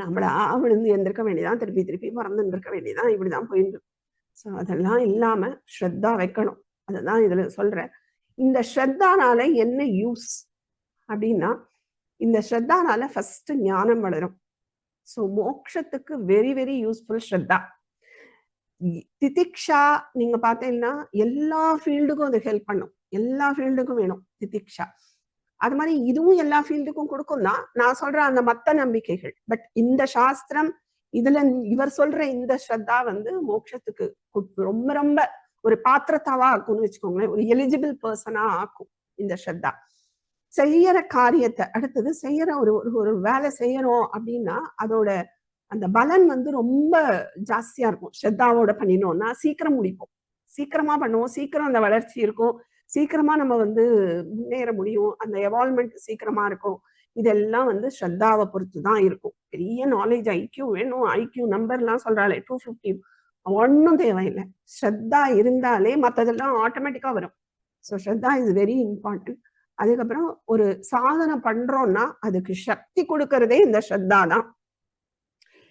நம்மளா விழுந்து எந்திருக்க வேண்டியதான், திருப்பி திருப்பி பறந்துட்டு இருக்க வேண்டியதான், இப்படிதான் போயிட்டு. ஸோ அதெல்லாம் இல்லாம ஸ்ரத்தா வைக்கணும். அதுதான் இதுல சொல்றேன். இந்த ஸ்ரத்தானால என்ன யூஸ் அப்படின்னா, இந்த ஸ்ரத்தானால ஃபர்ஸ்ட் ஞானம் வளரும். ஸோ மோட்சத்துக்கு வெரி வெரி யூஸ்ஃபுல் ஸ்ரத்தா. திதிக்ஷா நீங்க பார்த்தீங்கன்னா எல்லா ஃபீல்டுக்கும் அது ஹெல்ப் பண்ணும். எல்லா ஃபீல்டுக்கும் வேணும் திதிக்ஷா. அது மாதிரி இதுவும் எல்லா ஃபீல்டுக்கும் கொடுக்கும் தான் நான் சொல்றேன், அந்த மத்த நம்பிக்கைகள். பட் இந்த சாஸ்திரம் இதுல இவர் சொல்ற இந்த ஸ்ரத்தா மோட்சத்துக்கு ரொம்ப ரொம்ப ஒரு பாத்திரத்தாவா ஆக்கும்னு வச்சுக்கோங்களேன், ஒரு எலிஜிபிள் பர்சனா ஆக்கும் இந்த ஸ்ரத்தா. செய்யற காரியத்தை அடுத்தது செய்யற ஒரு ஒரு வேலை செய்யறோம் அப்படின்னா அதோட அந்த பலன் வந்து ரொம்ப ஜாஸ்தியா இருக்கும். ஸ்ரத்தாவோட பண்ணினோம்னா சீக்கிரம் முடிப்போம், சீக்கிரமா பண்ணுவோம், சீக்கிரம் அந்த வளர்ச்சி இருக்கும், சீக்கிரமா நம்ம வந்து முன்னேற முடியும், அந்த எவால்மெண்ட் சீக்கிரமா இருக்கும். இதெல்லாம் வந்து ஸ்ரத்தாவை பொறுத்து தான் இருக்கும். பெரிய நாலேஜ் ஐக்கியூ வேணும், ஐக்கியூ நம்பர்லாம் சொல்றாளே 250 ஒன்றும் தேவையில்லை. ஸ்ரத்தா இருந்தாலே மற்றதெல்லாம் ஆட்டோமேட்டிக்கா வரும். So Shraddha is very important. அதுக்கப்புறம் ஒரு சாதனை பண்றோம்னா அதுக்கு சக்தி கொடுக்கறதே இந்த ஸ்ரத்தா தான்.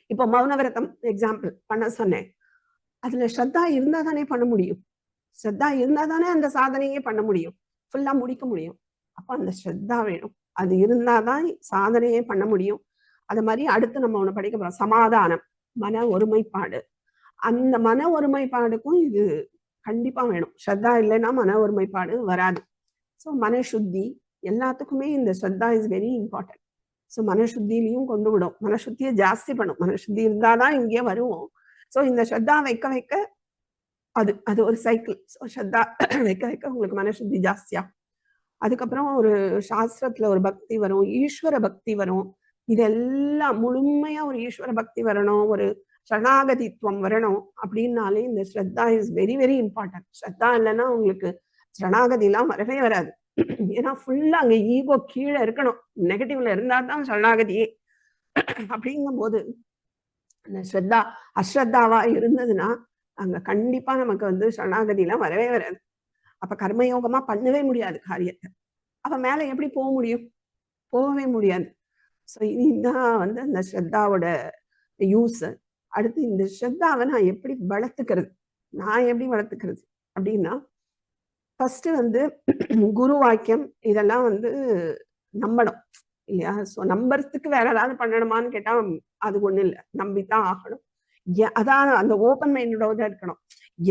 இப்போ மௌன விரதம் எக்ஸாம்பிள் பண்ண சொன்னேன், அதுல ஸ்ரத்தா இருந்தா தானே பண்ண முடியும். ஸ்ரத்தா இருந்தா தானே அந்த சாதனையே பண்ண முடியும், ஃபுல்லா முடிக்க முடியும். அப்ப அந்த ஸ்ரத்தா வேணும், அது இருந்தாதான் சாதனையே பண்ண முடியும். அது மாதிரி அடுத்து நம்ம ஒண்ணு படிக்க போறோம், சமாதானம், மன ஒருமைப்பாடு. அந்த மன ஒருமைப்பாடுக்கும் இது கண்டிப்பா வேணும். ஸ்ரத்தா இல்லைன்னா மன ஒருமைப்பாடு வராது. ஸோ மனசுத்தி எல்லாத்துக்குமே இந்த ஸ்ரத்தா இஸ் வெரி இம்பார்ட்டன்ட். ஸோ மனசுத்திலையும் கொண்டு விடும், மனசுத்தியை ஜாஸ்தி பண்ணும். மனசுத்தி இருந்தாதான் இங்கே வருவோம். ஸோ இந்த ஸ்ரத்தா வைக்க வைக்க அது அது ஒரு சைக்கிள். ஸோ ஸ்ரத்தா வைக்க வைக்க உங்களுக்கு மனசுத்தி ஜாஸ்தியா. அதுக்கப்புறம் ஒரு சாஸ்திரத்துல ஒரு பக்தி வரும், ஈஸ்வர பக்தி வரும். இதெல்லாம் முழுமையா ஒரு ஈஸ்வர பக்தி வரணும், ஒரு சரணாகதித்துவம் வரணும் அப்படின்னாலே இந்த ஸ்ரத்தா இஸ் வெரி வெரி இம்பார்ட்டன்ட். ஸ்ரத்தா இல்லைன்னா உங்களுக்கு சரணாகதிலாம் வரவே வராது. ஏன்னா ஃபுல்லா அங்க ஈகோ கீழே இருக்கணும், நெகட்டிவ்ல இருந்தா தான் சரணாகதியே. அப்படிங்கும் போது அந்த ஸ்ரத்தா அஸ்ரத்தாவா இருந்ததுன்னா அங்க கண்டிப்பா நமக்கு வந்து சரணாகதிலாம் வரவே வராது. அப்ப கர்மயோகமா பண்ணவே முடியாது காரியத்தை. அப்ப மேல எப்படி போக முடியும்? போகவே முடியாது. ஸோ இதுதான் வந்து அந்த ஸ்ரத்தாவோட யூஸ். அடுத்து இந்த ஸ்ரத்தாவை நான் எப்படி வளர்த்துக்கிறது, நான் எப்படி வளர்த்துக்கிறது அப்படின்னா, ஃபர்ஸ்ட் வந்து குரு வாக்கியம் இதெல்லாம் வந்து நம்பணும் இல்லையா? ஸோ நம்புறதுக்கு வேற ஏதாவது பண்ணணுமான்னு கேட்டா அது ஒண்ணும் இல்லை, நம்பித்தான் ஆகணும். அதான் அந்த ஓப்பன் மைண்டோட இருக்கணும்.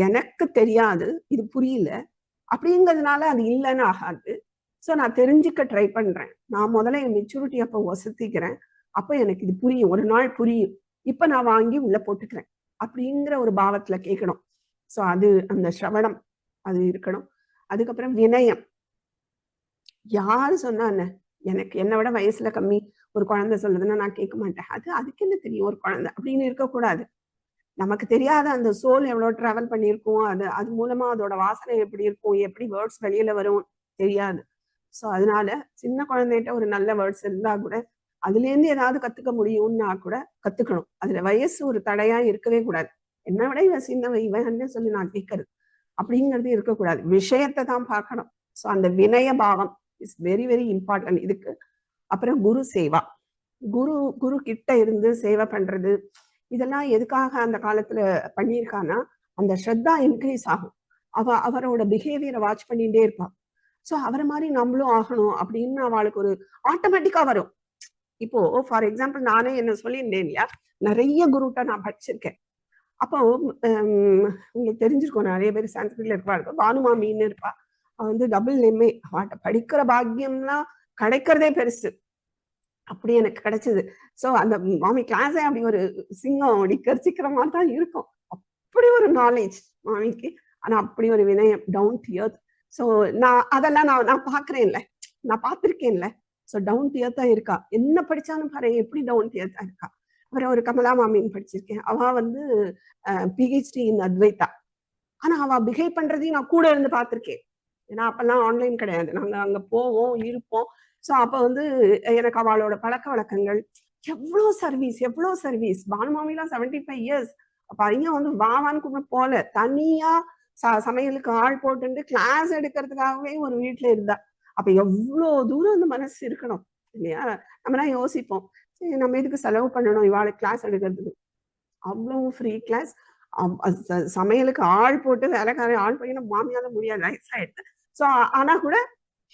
எனக்கு தெரியாது, இது புரியல அப்படிங்கிறதுனால அது இல்லைன்னு ஆகாது. ஸோ நான் தெரிஞ்சுக்க ட்ரை பண்றேன். நான் முதல்ல என் மெச்சூரிட்டி அப்போ வசதிக்கிறேன். அப்போ எனக்கு இது புரியும், ஒரு நாள் புரியும். இப்ப நான் வாங்கி உள்ள போட்டுக்கிறேன் அப்படிங்கிற ஒரு பாவத்துல கேட்கணும். ஸோ அது அந்த சிரவணம் அது இருக்கணும். அதுக்கப்புறம் வினயம். யாரு சொன்னான்னு, எனக்கு என்னை விட வயசுல கம்மி ஒரு குழந்தை சொல்லுதுன்னா நான் கேட்க மாட்டேன். அதுக்கு என்ன தெரியும் ஒரு குழந்தை அப்படின்னு இருக்கக்கூடாது. நமக்கு தெரியாத அந்த சோல் எவ்வளவு டிராவல் பண்ணியிருக்கும், அது மூலமா அதோட வாசனை எப்படி இருக்கும், எப்படி வேர்ட்ஸ் வெளியில வரும் தெரியாது. ஸோ அதனால சின்ன குழந்தைகிட்ட ஒரு நல்ல வேர்ட்ஸ் இருந்தா கூட அதுல இருந்து ஏதாவது கத்துக்க முடியும்னா கூட கத்துக்கணும். அதுல வயசு ஒரு தடையா இருக்கவே கூடாது. என்னை விட இவன் சின்னவன் இவன் சொல்லி நான் கேட்கறது அப்படிங்கிறது இருக்கக்கூடாது. விஷயத்தை தான் பார்க்கணும். ஸோ அந்த வினய பாவம் இஸ் வெரி வெரி இம்பார்ட்டன்ட் இதுக்கு. அப்புறம் குரு சேவா, குரு குரு கிட்ட இருந்து சேவை பண்றது, இதெல்லாம் எதுக்காக அந்த காலத்துல பண்ணியிருக்கான்னா அந்த ஸ்ரத்தா இன்க்ரீஸ் ஆகும். அவரோட பிஹேவியரை வாட்ச் பண்ணிட்டே இருப்பான். ஸோ அவரை மாதிரி நம்மளும் ஆகணும் அப்படின்னு அவளுக்கு ஒரு ஆட்டோமேட்டிக்கா வரும். இப்போ ஃபார் எக்ஸாம்பிள் நானே என்ன சொல்லியிருந்தேன் இல்லையா, நிறைய குருட்ட நான் படிச்சிருக்கேன். அப்போ உங்களுக்கு தெரிஞ்சிருக்கும், நிறைய பேர் சான்ஸ்கிரிட்ல இருப்பா, பானுமாமின்னு இருப்பா. அவ வந்து டபுள் நேமே, அவட்ட படிக்கிற பாக்கியம்லாம் கிடைக்கிறதே பெருசு. அப்படி எனக்கு கிடைச்சது. ஸோ அந்த மாமி கிளாஸே அப்படி ஒரு சிங்கம் அப்படி கர்ச்சிக்கிற மாதிரி தான் இருக்கும். அப்படி ஒரு நாலேஜ் மாமிக்கு, ஆனா அப்படி ஒரு வினயம், டவுன் டு எர்த். ஸோ அதெல்லாம் நான் பாக்குறேன்ல, நான் பார்த்திருக்கேன்ல. ஸோ டவுன் டு எர்த்தா இருக்கா. என்ன படிச்சாலும் பாரு எப்படி டவுன் டு எர்த்தா இருக்கா. அப்புறம் ஒரு கமலா மாமின்னு படிச்சிருக்கேன். அவ வந்து பிஹெச்டி இன் அத்வைதா. ஆனா அவ பிஹேவ் பண்றதையும் நான் கூட இருந்து பார்த்திருக்கேன். ஏன்னா அப்பெல்லாம் ஆன்லைன் கிடையாது, நாங்க அங்க போவோம் இருப்போம். ஸோ அப்ப வந்து எனக்கு அவளோட பழக்க வழக்கங்கள், எவ்வளோ சர்வீஸ். பானுமாமிலாம் 75 இயர்ஸ். பையன் வந்து வாவான்னு கூட போல, தனியா சமையலுக்கு ஆள் போட்டு கிளாஸ் எடுக்கிறதுக்காகவே ஒரு வீட்டுல இருந்தா. அப்ப எவ்வளவு தூரம் அந்த மனசு இருக்கணும் இல்லையா? நம்மலாம் யோசிப்போம், சரி நம்ம எதுக்கு செலவு பண்ணணும் இவாளுக்கு கிளாஸ் எடுக்கிறதுக்கு. அவ்வளவு ஃப்ரீ கிளாஸ். சமையலுக்கு ஆள் போட்டு வேலைக்காரன் ஆள் பண்ணி மாமியால முடியாது, வயசாயிடுது. ஸோ ஆனா கூட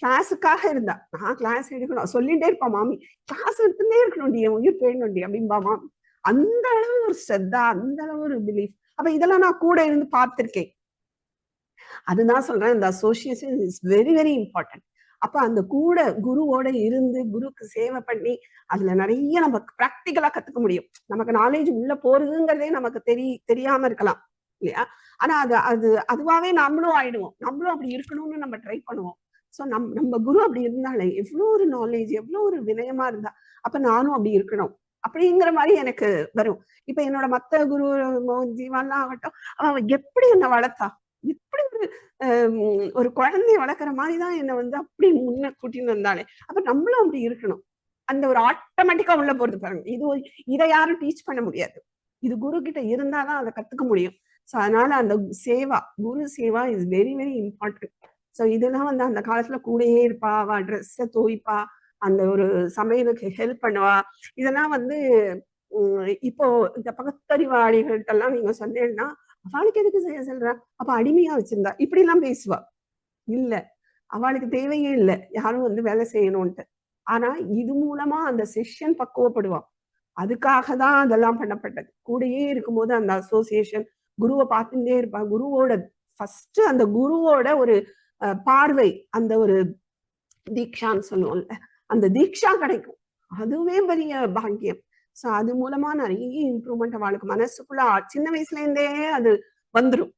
கிளாஸுக்காக இருந்தா. நான் கிளாஸ் எடுக்கணும் சொல்லிட்டே இருப்பா மாமி, கிளாஸ் எடுத்துட்டே இருக்கணும்டி, என் உயிர் போயிடணும்டி அப்படின்பா மாமி. அந்த அளவு ஒரு ஸ்ரத்தா, அந்த அளவு ஒரு பிலீஃப். அப்ப இதெல்லாம் நான் கூட இருந்து பார்த்திருக்கேன். அதுதான் சொல்றேன், இந்த association is very very important. அப்ப அந்த கூட குருவோட இருந்து குருக்கு சேவை பண்ணி அதுல நிறைய நம்ம பிராக்டிக்கலா கத்துக்க முடியும். நமக்கு நாலேஜ் உள்ள போறதுங்கிறதே நமக்கு தெரியாம இருக்கலாம். இல்லையா? ஆனா அது அதுவாவே நம்மளும் ஆயிடுவோம். நம்மளும் அப்படி இருக்கணும்னு நம்ம ட்ரை பண்ணுவோம். சோ நம்ம குரு அப்படி இருந்தாலே எவ்வளவு ஒரு நாலேஜ், எவ்வளவு ஒரு வினயமா இருந்தா அப்ப நானும் அப்படி இருக்கணும் அப்படிங்கிற மாதிரி எனக்கு வரும். இப்ப என்னோட மத்த குரு ஜீவாலாம் ஆகட்டும், அவ எப்படி என்ன வளர்த்தா, இப்படி ஒரு குழந்தைய வளர்க்குற மாதிரிதான் என்னை வந்து அப்படி முன்ன கூட்டின்னு வந்தாலே அப்ப நம்மளும் அப்படி இருக்கணும். அந்த ஒரு ஆட்டோமேட்டிக்கா உள்ள போறது பாருங்க. இதை யாரும் டீச் பண்ண முடியாது. இது குரு கிட்ட இருந்தாதான் அதை கத்துக்க முடியும். ஸோ அதனால அந்த seva, guru seva is very very important. So இதெல்லாம் வந்து அந்த காலத்துல கூடயே இருப்பா, அவ ட்ரெஸ்ஸை துவைப்பா, அந்த ஒரு சமையலுக்கு ஹெல்ப் பண்ணுவா. இதெல்லாம் வந்து இப்போ இந்த பகுத்தறிவாளிகள்கிட்டலாம் நீங்க சொன்னீங்கன்னா அவளுக்கு எதுக்கு செய்ய சொல்ற, அப்ப அடிமையா வச்சிருந்தா இப்படி எல்லாம் பேசுவா. இல்ல, அவளுக்கு தேவையே இல்லை யாரும் வந்து வேலை செய்யணும்ட்டு. ஆனா இது மூலமா அந்த சிஷ்யன் பக்குவப்படுவான். அதுக்காக தான் அதெல்லாம் பண்ணப்பட்டது. கூடயே இருக்கும்போது அந்த அசோசியேஷன் குருவை பார்த்துட்டே இருப்பா. குருவோட ஃபர்ஸ்ட் அந்த குருவோட ஒரு பார்வை, அந்த ஒரு தீக்ஷான்னு சொல்லுவோம்ல, அந்த தீக்ஷா கிடைக்கும். அதுவே பெரிய பாக்கியம். ஸோ அது மூலமா நிறைய இம்ப்ரூவ்மெண்ட் அவளுக்கு மனசுக்குள்ள சின்ன வயசுல இருந்தே அது வந்துடும்.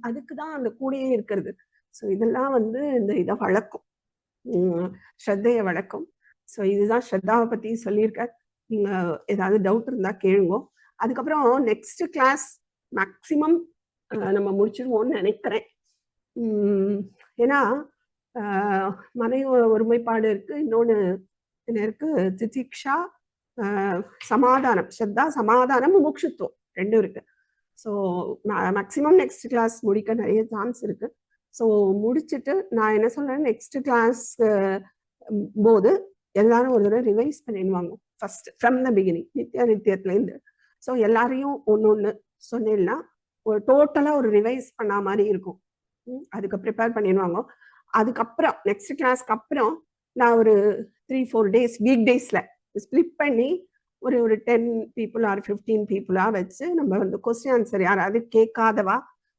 அதுக்குதான் அந்த கூடயே இருக்கிறது. ஸோ இதெல்லாம் வந்து இந்த இதை வளர்க்கும், ஸ்ரத்தையை வளர்க்கும். ஸோ இதுதான் ஸ்ரத்தாவை பத்தி சொல்லியிருக்க. நீங்க ஏதாவது டவுட் இருந்தா கேளுங்க. அதுக்கப்புறம் நெக்ஸ்ட் கிளாஸ் மேக்சிமம் நம்ம முடிச்சிருவோம்னு நினைக்கிறேன். ஏன்னா மனை ஒருமைப்பாடு இருக்கு, இன்னொன்னு என்ன இருக்கு, திதிக்ஷா, சமாதானம், ஸ்ரத்தா, சமாதானம், முமுட்சுத்துவம் ரெண்டும் இருக்கு. ஸோ மேக்சிமம் நெக்ஸ்ட் கிளாஸ் முடிக்க நிறைய சான்ஸ் இருக்கு. ஸோ முடிச்சுட்டு நான் என்ன சொல்றேன், நெக்ஸ்ட் கிளாஸ் போது எல்லாரும் ஒரு தடவை ரிவைஸ் பண்ணிடுவாங்க ஃபர்ஸ்ட் ஃப்ரம் த பிகினிங், நித்தியத்துலேருந்து. ஸோ எல்லாரையும் ஒன்று சொன்னேன்னா ஒரு டோட்டலாக ஒரு ரிவைஸ் பண்ண மாதிரி இருக்கும். அதுக்கு ப்ரிப்பேர் பண்ணிடுவாங்க. அதுக்கப்புறம் நெக்ஸ்ட் கிளாஸ்க்கு அப்புறம் நான் ஒரு 3-4 டேஸ் வீக் டேஸ்ல ஸ்பிளிட் பண்ணி ஒரு 10 people ஆர் 15 people வச்சு நம்ம வந்து கொஸ்டின் ஆன்சர் யாராவது கேட்காதவா,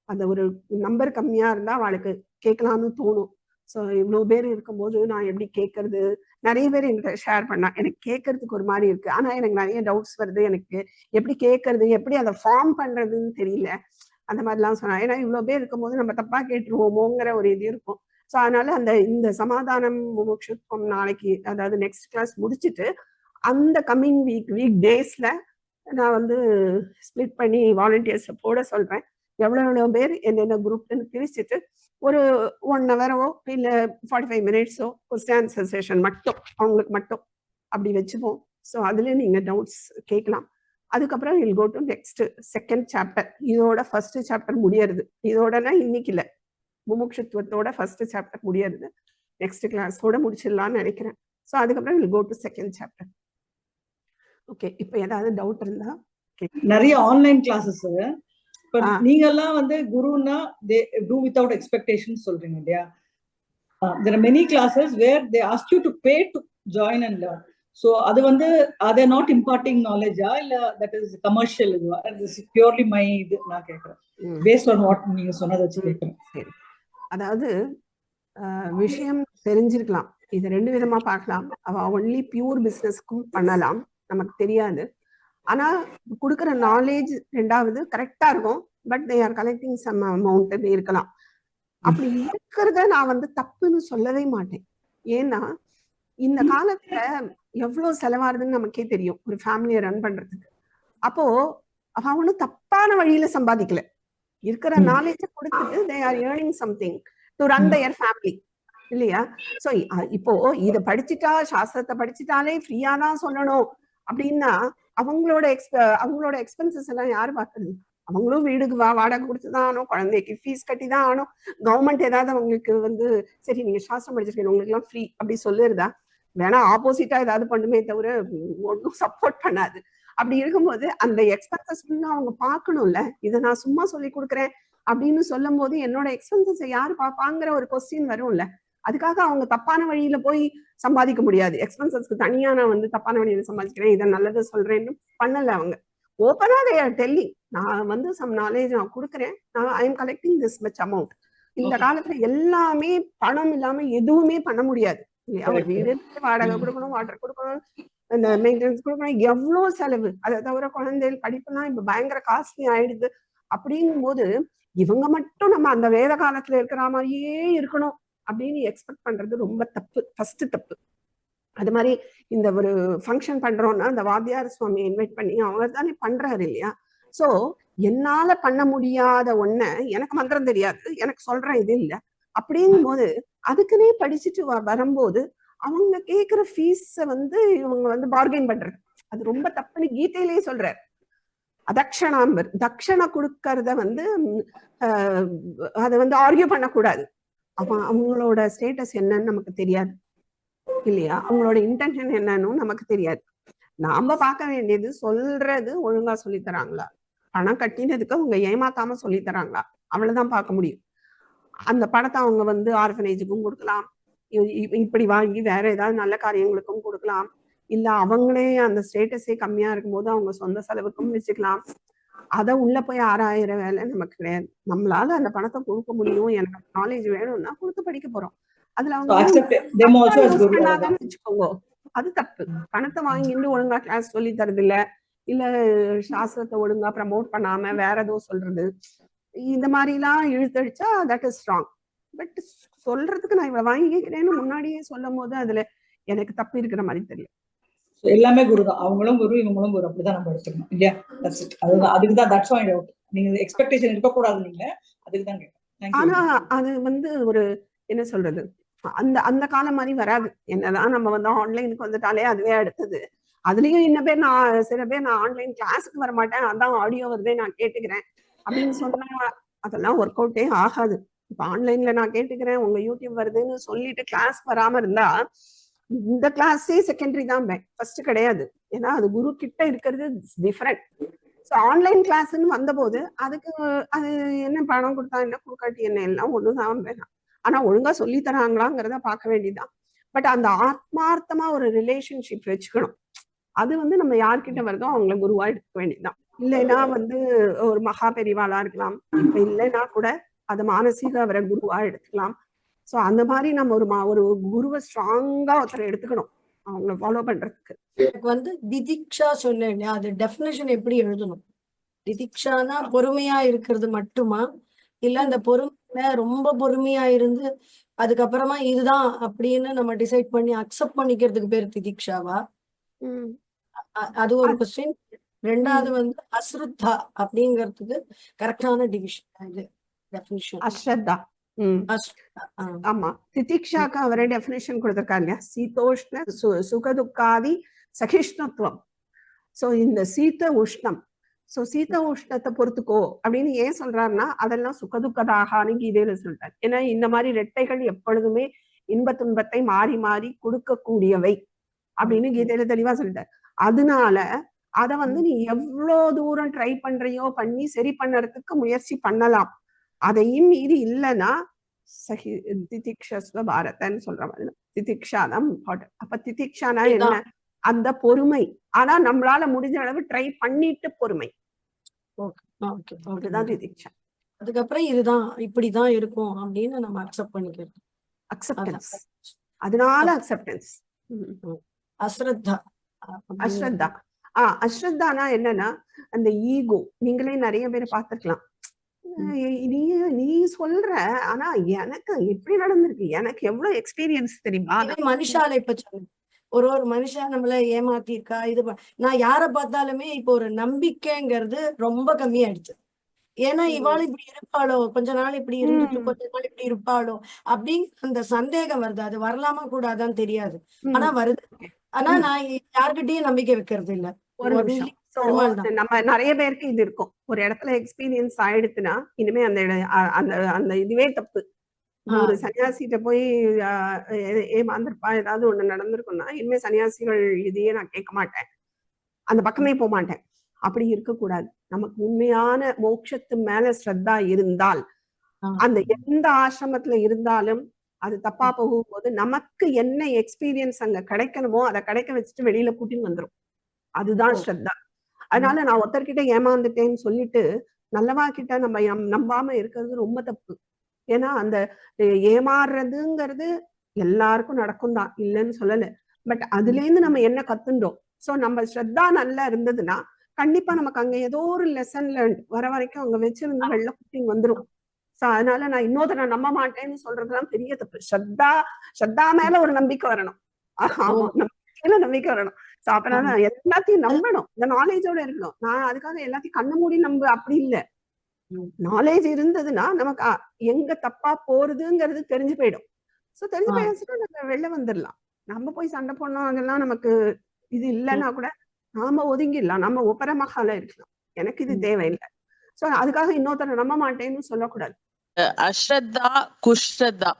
அந்த ஒரு நம்பர் கம்மியா இருந்தா அவளுக்கு கேட்கலாம்னு தோணும். ஸோ இவ்வளோ பேர் இருக்கும்போது நான் எப்படி கேட்கறது, நிறைய பேர் என்கிட்ட ஷேர் பண்ணா எனக்கு கேட்கறதுக்கு ஒரு மாதிரி இருக்கு, ஆனா எனக்கு நிறைய டவுட்ஸ் வருது, எனக்கு எப்படி கேட்கறது, எப்படி அதை ஃபார்ம் பண்றதுன்னு தெரியல, அந்த மாதிரிலாம் சொன்னா. ஏன்னா இவ்வளோ பேர் இருக்கும்போது நம்ம தப்பா கேட்டுருவோமோங்கிற ஒரு இது இருக்கும். ஸோ அதனால இந்த சமாதானம் முமுட்சுத்துவம் நாளைக்கு, அதாவது நெக்ஸ்ட் கிளாஸ் முடிச்சுட்டு அந்த கம்மிங் வீக் டேஸ்ல நான் வந்து ஸ்பிளிட் பண்ணி வாலண்டியர்ஸை போட சொல்றேன். எவ்வளோ பேர் என்னென்ன குரூப்னு பிரிச்சுட்டு ஒரு 1 hour இல்லை 45 minutes கொஸ்டின் ஆன்சர் செஷன் மட்டும் அவங்களுக்கு மட்டும் அப்படி வச்சுப்போம். ஸோ அதுல நீங்க டவுட்ஸ் கேட்கலாம். அதுக்கப்புறம் will go to next second chapter. இதோட ஃபர்ஸ்ட் சாப்டர் முடியறது, இதோடனா இன்னைக்கு இல்லை, முமுட்சுத்துவத்தோட ஃபர்ஸ்ட் சாப்டர் முடியறது, நெக்ஸ்ட் கிளாஸோட முடிச்சிடலாம்னு நினைக்கிறேன். ஸோ அதுக்கப்புறம் will go to second chapter. Okay, இப்போ ஏதாவது டவுட் இருந்தா நிறைய ஆன்லைன் கிளாஸஸ். நீங்க எல்லாம் வந்து குருனா they do without expectations சொல்றீங்க இல்லையா? There are many classes where they ask you to pay to join and learn. So அது வந்து are they not imparting knowledge இல்ல that is commercial? This is purely my இது நான் கேக்குறேன், based on what நீங்க சொன்னதை வச்சு கேக்குறேன். சரி, அதாவது விஷயம் தெரிஞ்சிருக்கலாம், இது ரெண்டு விதமா பார்க்கலாம். அவ ஒன்லி பியூர் பிசினஸ்க்கும் பண்ணலாம், நமக்கு தெரியாது. ஆனா கொடுக்குற நாலேஜ் ரெண்டாவது கரெக்டா இருக்கும், but they are collecting some amount இருக்கலாம். அப்படி இருக்கிறத நான் வந்து தப்புன்னு சொல்லவே மாட்டேன். ஏன்னா இந்த காலத்துல எவ்வளவு செலவாகுதுன்னு நமக்கே தெரியும் ஒரு ஃபேமிலியை ரன் பண்றதுக்கு. அப்போ அவ ஒன்னும் தப்பான வழியில சம்பாதிக்கல, இருக்கிற நாலேஜ கொடுத்துட்டு they are earning something to run their family, இல்லையா? சோ இப்போ இதை படிச்சுட்டா, சாஸ்திரத்தை படிச்சுட்டாலே ஃப்ரீயா தான் சொல்லணும் அப்படின்னா அவங்களோட எக்ஸ்பென்சஸ் எல்லாம் யாரு பாக்குறது? அவங்களும் வீடுக்கு வாடகை கொடுத்துதான் ஆகணும், குழந்தைக்கு ஃபீஸ் கட்டி தான் ஆகணும். கவர்மெண்ட் ஏதாவது அவங்களுக்கு வந்து சரி நீங்க சாஸ்திரம் படிச்சிருக்கீங்க உங்களுக்கு எல்லாம் ஃப்ரீ அப்படி சொல்லுறதா? வேணா ஆப்போசிட்டா ஏதாவது பண்ணுமே தவிர ஒன்றும் சப்போர்ட் பண்ணாது. அப்படி இருக்கும்போது அந்த எக்ஸ்பென்சஸ் அவங்க பார்க்கணும்ல. இதை நான் சும்மா சொல்லி கொடுக்குறேன் அப்படின்னு சொல்லும் போது என்னோட எக்ஸ்பென்சஸ் யாரு பார்ப்பாங்கிற ஒரு கொஸ்டின் வரும்ல. அதுக்காக அவங்க தப்பான வழியில போய் சம்பாதிக்க முடியாது. எக்ஸ்பென்சஸ்க்கு தனியா நான் வந்து தப்பான வழியில சம்பாதிக்கிறேன், இதை நல்லது சொல்றேன்னு பண்ணல. அவங்க ஓப்பனா தே ஆர் டெல்லிங், நான் வந்து சம் நாலேஜ் நான் கொடுக்குறேன், நான் I am collecting this much amount. இந்த காலத்துல எல்லாமே பணம் இல்லாம எதுவுமே பண்ண முடியாது இல்லையா? ஒரு வீடு வாடகை கொடுக்கணும், வாட்டர் கொடுக்கணும், இந்த மெயின்டெனன்ஸ் கொடுக்கணும், எவ்வளவு செலவு. அதை தவிர குழந்தைகள் படிப்புலாம் இப்ப பயங்கர காஸ்ட்லி ஆயிடுது. அப்படிங்கும்போது இவங்க மட்டும் நம்ம அந்த வேத காலத்துல இருக்கிற மாதிரியே இருக்கணும் அப்படின்னு எக்ஸ்பெக்ட் பண்றது ரொம்ப தப்பு, ஃபர்ஸ்ட் தப்பு. அது மாதிரி இந்த ஒரு ஃபங்க்ஷன் பண்றோம்னா அந்த வாத்தியார் சுவாமியை இன்வைட் பண்ணி அவங்க தானே பண்றாரு இல்லையா? சோ என்னால பண்ண முடியாத ஒண்ண எனக்கு மந்திரம் தெரியாது, எனக்கு சொல்ற இது இல்லை அப்படிங்கும் போது அதுக்குன்னே படிச்சுட்டு வரும்போது அவங்க கேட்கிற ஃபீஸ வந்து இவங்க வந்து பார்கெயின் பண்றது அது ரொம்ப தப்புன்னு கீதையிலேயே சொல்றாரு. அதக்ஷணாம்பர், தட்சணை கொடுக்கறத வந்து அதை வந்து ஆர்கியூ பண்ணக்கூடாது. அவங்களோட ஸ்டேட்டஸ் என்னன்னு நமக்கு தெரியாது இல்லையா? அவங்களோட இன்டென்ஷன் என்னன்னு நமக்கு தெரியாது. நாம பார்க்க வேண்டியது சொல்றது ஒழுங்கா சொல்லி தராங்களா, பணம் கட்டினதுக்கு அவங்க ஏமாத்தாம சொல்லி தராங்களா, அவ்வளவுதான் பார்க்க முடியும். அந்த பணத்தை அவங்க வந்து ஆர்ஃபனேஜுக்கும் கொடுக்கலாம், இப்படி வாங்கி வேற ஏதாவது நல்ல காரியங்களுக்கும் கொடுக்கலாம், இல்ல அவங்களே அந்த ஸ்டேட்டஸே கம்மியா இருக்கும்போது அவங்க சொந்த செலவுக்கும் வச்சுக்கலாம். அதை உள்ள போய் ஆராயிர வேலை நமக்கு கிடையாது. நம்மளால அந்த பணத்தை கொடுக்க முடியும், எனக்கு நாலேஜ் வேணும்னா கொடுத்து படிக்க போறோம். அதுல அவங்க வச்சுக்கோங்க, அது தப்பு. பணத்தை வாங்கிட்டு ஒழுங்கா கிளாஸ் சொல்லி தரது இல்ல சாஸ்திரத்தை ஒழுங்கா ப்ரமோட் பண்ணாம வேற ஏதோ சொல்றது, இந்த மாதிரி எல்லாம் இழுத்தடிச்சா தட் இஸ் ராங். பட் சொல்றதுக்கு நான் இவ்வளவு வாங்கிக்கிறேன்னு முன்னாடியே சொல்லும் போது அதுல எனக்கு தப்பு இருக்கிற மாதிரி தெரியும். எல்லாமே குரு தான், அவங்களும் குரு இவங்களும் குரு, அப்படிதான் நம்ம எடுத்துக்கணும் இல்லையா? அதுதான், அதுக்குதான் தட்ஸ் வை நீங்க எக்ஸ்பெக்டேஷன் இருக்கக்கூடாது, நீங்க அதுக்குதான் கேட்கணும். ஆனா அது வந்து ஒரு என்ன சொல்றது, அந்த அந்த காலம் மாதிரி வராது. என்னதான் நம்ம வந்து ஆன்லைனுக்கு வந்துட்டாலே அதுவே அடுத்தது. அதுலயும் இன்ன பேர் சில பேர் நான் ஆன்லைன் கிளாஸுக்கு வர மாட்டேன், அதான் ஆடியோ வருதே நான் கேட்டுக்கிறேன் அப்படின்னு சொன்னா அதெல்லாம் ஒர்க் அவுட்டே ஆகாது. இப்ப ஆன்லைன்ல நான் கேட்டுக்கிறேன், உங்க யூடியூப் வருதுன்னு சொல்லிட்டு கிளாஸ் வராம இருந்தா இந்த கிளாஸே செகண்டரி தான், ஃபர்ஸ்ட் கிடையாது. ஏன்னா அது குரு கிட்ட இருக்கிறது டிஃபரெண்ட். ஸோ ஆன்லைன் கிளாஸ்ன்னு வந்தபோது அதுக்கு அது என்ன பணம் கொடுத்தா என்ன கொடுக்காட்டி என்ன எல்லாம் ஒண்ணுதான் வேணாம். ஆனா ஒழுங்கா சொல்லி தராங்களாங்கிறத பார்க்க வேண்டியதுதான். பட் அந்த ஆத்மார்த்தமா ஒரு ரிலேஷன்ஷிப் வச்சுக்கணும். அது வந்து நம்ம யார்கிட்ட வருதோ அவங்கள குருவா எடுக்க வேண்டியதுதான். இல்லைன்னா வந்து ஒரு மகா பெரிவாளா இருக்கலாம், இப்ப இல்லைன்னா கூட அது மானசீக அவரை குருவா எடுத்துக்கலாம். ஸோ அந்த மாதிரி நம்ம ஒரு குருவை ஸ்ட்ராங்கா ஒருத்தரை எடுத்துக்கணும் அவங்கள ஃபாலோ பண்றதுக்கு. எனக்கு வந்து திதிக்ஷா சொன்னேன், அது டெஃபினேஷன் எப்படி எழுதணும்? திதிக்ஷானா பொறுமையா இருக்கிறது மட்டுமா, இல்ல அந்த பொறுமையில ரொம்ப பொறுமையா இருந்து அதுக்கப்புறமா இதுதான் அப்படின்னு நம்ம டிசைட் பண்ணி அக்செப்ட் பண்ணிக்கிறதுக்கு பேர் திதிக்ஷாவா? அது ஒரு கொஸ்டின். ரெண்டாவது வந்து அஸ்ருத்தா அப்படிங்கிறதுக்கு கரெக்டான டிவிஷன் இது டெஃபினிஷன். அஸ்ரத்தா. ஆமா, திதிக்ஷாக்கு அவரே டெஃபினிஷன் கொடுத்திருக்காரு இல்லையா, சீதோஷ்ண சுகதுக்காதி சகிஷ்ணுத்துவம். சோ இந்த சீத உஷ்ணம், சோ சீத உஷ்ணத்தை பொறுத்துக்கோ அப்படின்னு ஏன் சொல்றாருன்னா அதெல்லாம் சுகதுக்கதாகான்னு கீதையில சொல்றாரு. ஏன்னா இந்த மாதிரி ரெட்டைகள் எப்பொழுதுமே இன்ப துன்பத்தை மாறி மாறி கொடுக்கக்கூடியவை அப்படின்னு கீதையில தெளிவா சொல்லிட்டாரு. அதனால அத வந்து நீ எவ்வளவு தூரம் ட்ரை பண்றியோ பண்ணி சரி பண்ணறதுக்கு முயற்சி பண்ணலாம். அதையும் மீறி இல்லைன்னா சகி திதிக்ஷஸ்வ பாரதன்னு சொல்ற மாதிரி திதிக்ஷா தான் இம்பார்ட்டன்ட். அப்ப திதிக்ஷானா என்ன, அந்த பொறுமை. ஆனா நம்மளால முடிஞ்ச அளவு ட்ரை பண்ணிட்டு பொறுமை, அப்படிதான் திதிக்ஷா. அதுக்கப்புறம் இதுதான் இப்படிதான் இருக்கும் அப்படின்னு நம்ம அக்செப்ட் பண்ணிக்கிறது. அக்செப்டன்ஸ், அதனால அக்செப்டன்ஸ். அஸ்ரத்தா. அஸ்ரத்தா. அஸ்ரத்தானா என்னன்னா அந்த ஈகோ. நீங்களே நிறைய பேர் பார்த்துக்கலாம், நீ சொல்ற ஆனா எனக்கு எப்படி நடந்திருக்கு, எனக்கு எவ்வளவு எக்ஸ்பீரியன்ஸ் தெரியுமா. மனுஷால இப்ப சொல்லுங்க, ஒரு மனுஷா நம்மள ஏமாத்திருக்கா, இது நான் யார பார்த்தாலுமே இப்போ ஒரு நம்பிக்கைங்கிறது ரொம்ப கம்மியாயிடுச்சு. ஏன்னா இவாள் இப்படி இருப்பாளோ, கொஞ்ச நாள் இப்படி இருந்துட்டு கொஞ்ச நாள் இப்படி இருப்பாளோ அப்படிங்கிற அந்த சந்தேகம் வருது. அது வரலாமா கூடாதான்னு தெரியாது, ஆனா வருது. ஆனா நான் யார்கிட்டயும் நம்பிக்கை வைக்கிறது இல்ல. ஒரு நிமிஷம், நம்ம நிறைய பேருக்கு இது இருக்கும். ஒரு இடத்துல எக்ஸ்பீரியன்ஸ் ஆயிடுச்சுன்னா இனிமே அந்த அந்த அந்த இதுவே தப்பு. ஒரு சன்னியாசிட்ட போய் ஏமாந்திருப்பா, ஏதாவது ஒண்ணு நடந்திருக்கும்னா இனிமே சன்னியாசிகள் இதையே நான் கேட்க மாட்டேன், அந்த பக்கமே போக மாட்டேன். அப்படி இருக்கக்கூடாது. நமக்கு உண்மையான மோட்சத்து மேல ஸ்ரத்தா இருந்தால் அந்த எந்த ஆசிரமத்துல இருந்தாலும் அது தப்பா போகும்போது நமக்கு என்ன எக்ஸ்பீரியன்ஸ் அங்க கிடைக்கணுமோ அதை கிடைக்க வச்சுட்டு வெளியில கூட்டின்னு வந்துரும். அதுதான் ஸ்ரத்தா. அதனால நான் ஒருத்தர்கிட்ட ஏமாந்துட்டேன்னு சொல்லிட்டு நல்லவா கிட்ட நம்ம நம்பாம இருக்கிறது ரொம்ப தப்பு. ஏன்னா அந்த ஏமாறுறதுங்கிறது எல்லாருக்கும் நடக்கும் தான், இல்லைன்னு சொல்லல. பட் அதுல இருந்து நம்ம என்ன கத்துண்டோம். சோ நம்ம ஸ்ரத்தா நல்லா இருந்ததுன்னா கண்டிப்பா நமக்கு அங்க ஏதோ ஒரு லெசன் லேர்ன் வர வரைக்கும் அங்க வச்சிருந்து வெள்ள குக்கிங் வந்துரும். சோ அதனால நான் இன்னொருத்தரை நம்ப மாட்டேன்னு சொல்றதுலாம் பெரிய தப்பு. ஸ்ரத்தா மேல ஒரு நம்பிக்கை வரணும். ஆமா, நம்பிக்கையில நம்பிக்கை வரணும். சோ அப்ப நான் எல்லாத்தையும் நம்பணும், இந்த நாலேஜோட இருக்கணும். நான் அதுக்காக எல்லாத்தையும் கண்ணு மூடி நம்ப அப்படி இல்ல. நாலேஜ் இருந்ததுன்னா நமக்கு எங்க தப்பா போறதுங்கிறது தெரிஞ்சு போயிடும். சோ தெரிஞ்சு போயிடுச்சுன்னா நம்ம வெளில வந்துடலாம். நம்ம போய் சண்டை போடணும் அதெல்லாம் நமக்கு இது இல்லைன்னா கூட நாம ஒதுங்கிடலாம், நம்ம ஒப்பரமகால இருக்கலாம். எனக்கு இது தேவையில்லை. சோ அதுக்காக இன்னொருத்தரை நம்ப மாட்டேன்னு சொல்லக்கூடாது. அஸ்ரத்தா குஷ்ரத்தா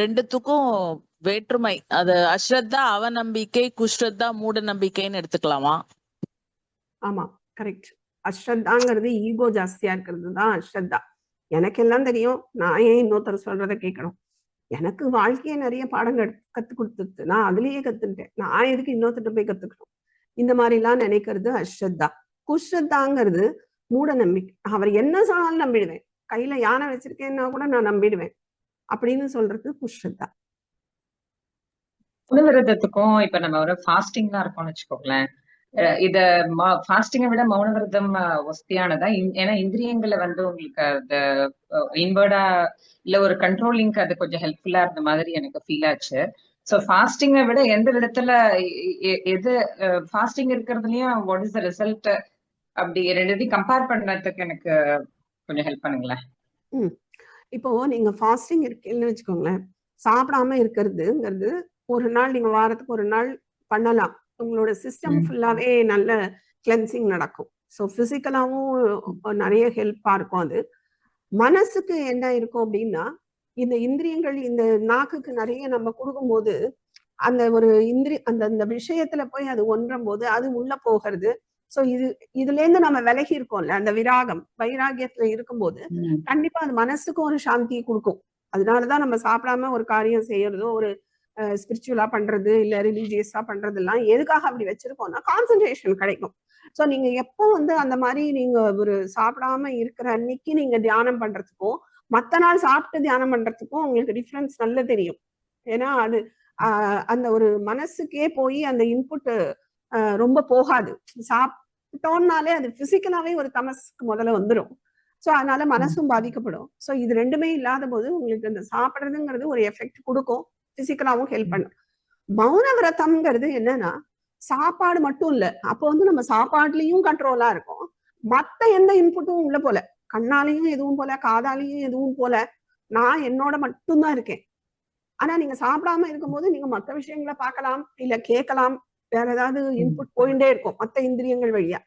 ரெண்டுத்துக்கும் வேற்றுமை. அது அஸ்ரத்தா அவநம்பிக்கை, குஷ்ரத்தா மூட நம்பிக்கைன்னு எடுத்துக்கலாமா? ஆமா, கரெக்ட். அஸ்ரத்தாங்கிறது ஈகோ ஜாஸ்தியா இருக்கிறது தான் அஸ்ரத்தா. எனக்கு எல்லாம் தெரியும், நான் ஏன் இன்னொருத்தர் சொல்றதை கேட்கணும்? எனக்கு வாழ்க்கையை நிறைய பாடங்கள் கத்து கொடுத்துருது, நான் அதுலயே கத்துட்டேன், நான் எதுக்கு இன்னொருத்தர் போய் கத்துக்கணும்? இந்த மாதிரி எல்லாம் நினைக்கிறது அஸ்ரத்தா. குஷ்ரத்தாங்கிறது மூட நம்பிக்கை. அவர் என்ன சொன்னாலும் நம்பிடுவேன், கையில யானை வச்சிருக்கேன்னா கூட நான் நம்பிடுவேன் அப்படின்னு சொல்றது குஷ்ரத்தா. மௌனவிரதத்துக்கும் இப்ப நம்ம ஒரு ஃபாஸ்டிங்லாம் இருக்கோம்னு வச்சுக்கோங்களேன், இத ஃபாஸ்டிங்கை விட மௌனவிரதம் வசதியானதா? ஏன்னா இந்திரியங்களை வந்து உங்களுக்கு அந்த இன்வர்டா இல்ல ஒரு கண்ட்ரோலிங்க்கு அது கொஞ்சம் ஹெல்ப்ஃபுல்லா இருந்த மாதிரி எனக்கு ஃபீல் ஆச்சு. சோ ஃபாஸ்டிங்கை விட எந்த விதத்துல எது ஃபாஸ்டிங் இருக்கிறதுலயும் வாட் இஸ் த ரிசல்ட், அப்படி ரெண்டுத்தையும் கம்பேர் பண்றதுக்கு எனக்கு கொஞ்சம் ஹெல்ப் பண்ணுங்களேன். இப்போ நீங்க ஃபாஸ்டிங் இருக்கீங்கன்னு வச்சுக்கோங்களேன், சாப்பிடாம இருக்கிறதுங்கிறது ஒரு நாள் நீங்க வாரத்துக்கு ஒரு நாள் பண்ணலாம். உங்களோட சிஸ்டம் ஃபுல்லாவே நல்ல கிளென்சிங் நடக்கும். ஸோ பிசிக்கலாவும் நிறைய ஹெல்ப்பா இருக்கும். அது மனசுக்கு என்ன இருக்கும் அப்படின்னா, இந்த இந்திரியங்கள் இந்த நாக்குக்கு நிறைய நம்ம கொடுக்கும்போது அந்த ஒரு அந்த விஷயத்துல போய் அது ஒன்றும் போது அது உள்ள போகிறது. சோ இதுல இருந்து நம்ம விலகி இருக்கோம்ல, அந்த வைராகியத்துல இருக்கும்போது கண்டிப்பா அது மனசுக்கும் ஒரு சாந்தியை கொடுக்கும். அதனாலதான் நம்ம சாப்பிடாம ஒரு காரியம் செய்யறதோ, ஒரு ஸ்பிரிச்சுவலா பண்றது இல்ல ரிலீஜியஸா பண்றது எல்லாம் எதுக்காக அப்படி வச்சிருக்கோம்னா கான்சென்ட்ரேஷன் கிடைக்கும். சோ நீங்க எப்போ அந்த மாதிரி நீங்க ஒரு சாப்பிடாம இருக்கிற அன்னைக்கு நீங்க தியானம் பண்றதுக்கும் மத்த நாள் சாப்பிட்டு தியானம் பண்றதுக்கும் உங்களுக்கு டிஃபரன்ஸ் நல்லா தெரியும். ஏன்னா அது அந்த ஒரு மனசுக்கே போய் அந்த இன்புட் ரொம்ப போகாது. சாப்பிட்டோம்னாலே அது பிசிக்கலாவே ஒரு தமசுக்கு முதல்ல வந்துடும். சோ அதனால மனசும் பாதிக்கப்படும். சோ இது ரெண்டுமே இல்லாத போது உங்களுக்கு இந்த சாப்பிடுறதுங்கிறது ஒரு எஃபெக்ட் கொடுக்கும், பிசிக்கலாவும் ஹெல்ப் பண்ணும். மௌன விரதம்ங்கிறது என்னன்னா சாப்பாடு மட்டும் இல்ல, அப்போ நம்ம சாப்பாடுலயும் கண்ட்ரோலா இருக்கும், மத்த எந்த இன்புட்டும் உள்ள போல, கண்ணாலையும் எதுவும் போல, காதாலையும் எதுவும் போல, நான் என்னோட மட்டும்தான் இருக்கேன். ஆனா நீங்க சாப்பிடாம இருக்கும்போது நீங்க மத்த விஷயங்களை பார்க்கலாம் இல்ல கேட்கலாம், வேற ஏதாவது இன்புட் போயிட்டே இருக்கும் மத்த இந்திரியங்கள் வழியா.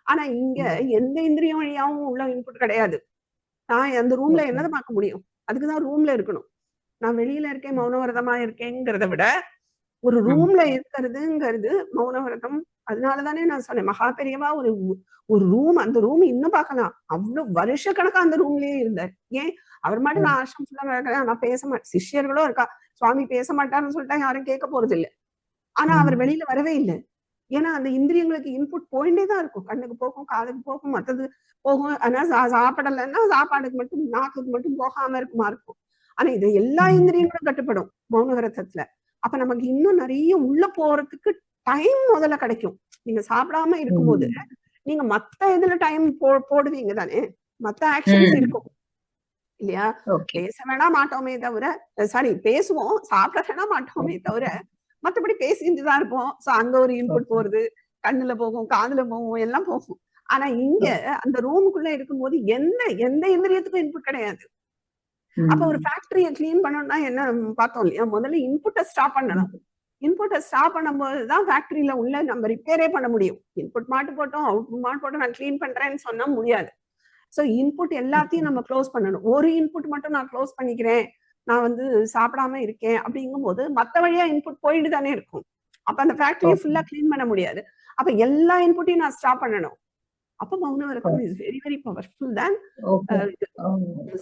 ஆனா இங்க எந்த இந்திரியம் வழியாவும் உள்ள இன்புட் கிடையாது. நான் அந்த ரூம்ல என்னதை பார்க்க முடியும்? அதுக்குதான் ரூம்ல இருக்கணும். நான் வெளியில இருக்கேன் மௌனவிரதமா இருக்கேங்கிறத விட ஒரு ரூம்ல இருக்கிறதுங்கிறது மௌனவிரதம். அதனாலதானே நான் சொன்னேன், மகா பெரியவா ஒரு ரூம், அந்த ரூம் இன்னும் பார்க்கலாம், அவ்வளவு வருஷக்கணக்கா அந்த ரூம்லயே இருந்தார். ஏன் அவர் மட்டும் நான் ஆசிரம் ஃபுல்லா இருக்கிறேன், நான் பேச மாட்டேன், சிஷ்யர்களும் இருக்கா, சுவாமி பேச மாட்டாருன்னு சொல்லிட்டா யாரும் கேட்க போறது இல்லை. ஆனா அவர் வெளியில வரவே இல்லை. ஏன்னா அந்த இந்திரியங்களுக்கு இன்புட் போயிட்டே தான் இருக்கும், கண்ணுக்கு போகும், காதுக்கு போகும், மத்தது போகும். ஆனா சாப்பிடலைன்னா சாப்பாடுக்கு மட்டும் நாக்குக்கு மட்டும் போகாம இருக்குமா இருக்கும். ஆனா இது எல்லா இந்திரியங்களும் கட்டுப்படும் மௌன விரதத்துல. அப்ப நமக்கு இன்னும் நிறைய உள்ள போறதுக்கு டைம் முதல்ல கிடைக்கும். நீங்க சாப்பிடாம இருக்கும்போது நீங்க மத்த இதுல டைம் போடுவீங்க தானே, மத்த ஆக்ஷன்ஸ் இருக்கும் இல்லையா? பேச வேணா மாட்டோமே தவிர, சாரி பேசுவோம், சாப்பிட வேணா மாட்டோமே தவிர மத்தபடி பேசிட்டுதான் இருப்போம். சோ அங்க ஒரு இன்புட் போறது, கண்ணுல போகும், காதுல போகும், எல்லாம் போகும். ஆனா இங்க அந்த ரூமுக்குள்ள இருக்கும்போது எந்த இந்திரியத்துக்கும் இன்புட் கிடையாது. அப்ப ஒரு ஃபேக்டரியை கிளீன் பண்ணணும்னா என்ன பார்த்தோம் இல்லையா, முதல்ல இன்புட்டை ஸ்டாப் பண்ணணும். இன்புட்டை ஸ்டாப் பண்ணும்போதுதான் ஃபேக்டரியில உள்ள நம்ம ரிப்பேரே பண்ண முடியும். இன்புட் மாட்டு போட்டோம், அவுட்புட் மாட்டு போட்டோம், நான் கிளீன் பண்றேன்னு சொன்னா முடியாது. சோ இன்புட் எல்லாத்தையும் நம்ம க்ளோஸ் பண்ணணும். ஒரு இன்புட் மட்டும் நான் க்ளோஸ் பண்ணிக்கிறேன், நான் சாப்பிடாம இருக்கேன் அப்படிங்கும் போது மத்த வழியா இன்புட் போயிட்டு தானே இருக்கும். அப்ப அந்த ஃபேக்டரியை ஃபுல்லா கிளீன் பண்ண முடியாது. அப்ப எல்லா இன்புட்டையும் நான் ஸ்டாப் பண்ணணும். அப்ப மௌன விரதம் இஸ் வெரி வெரி பவர்ஃபுல் தான்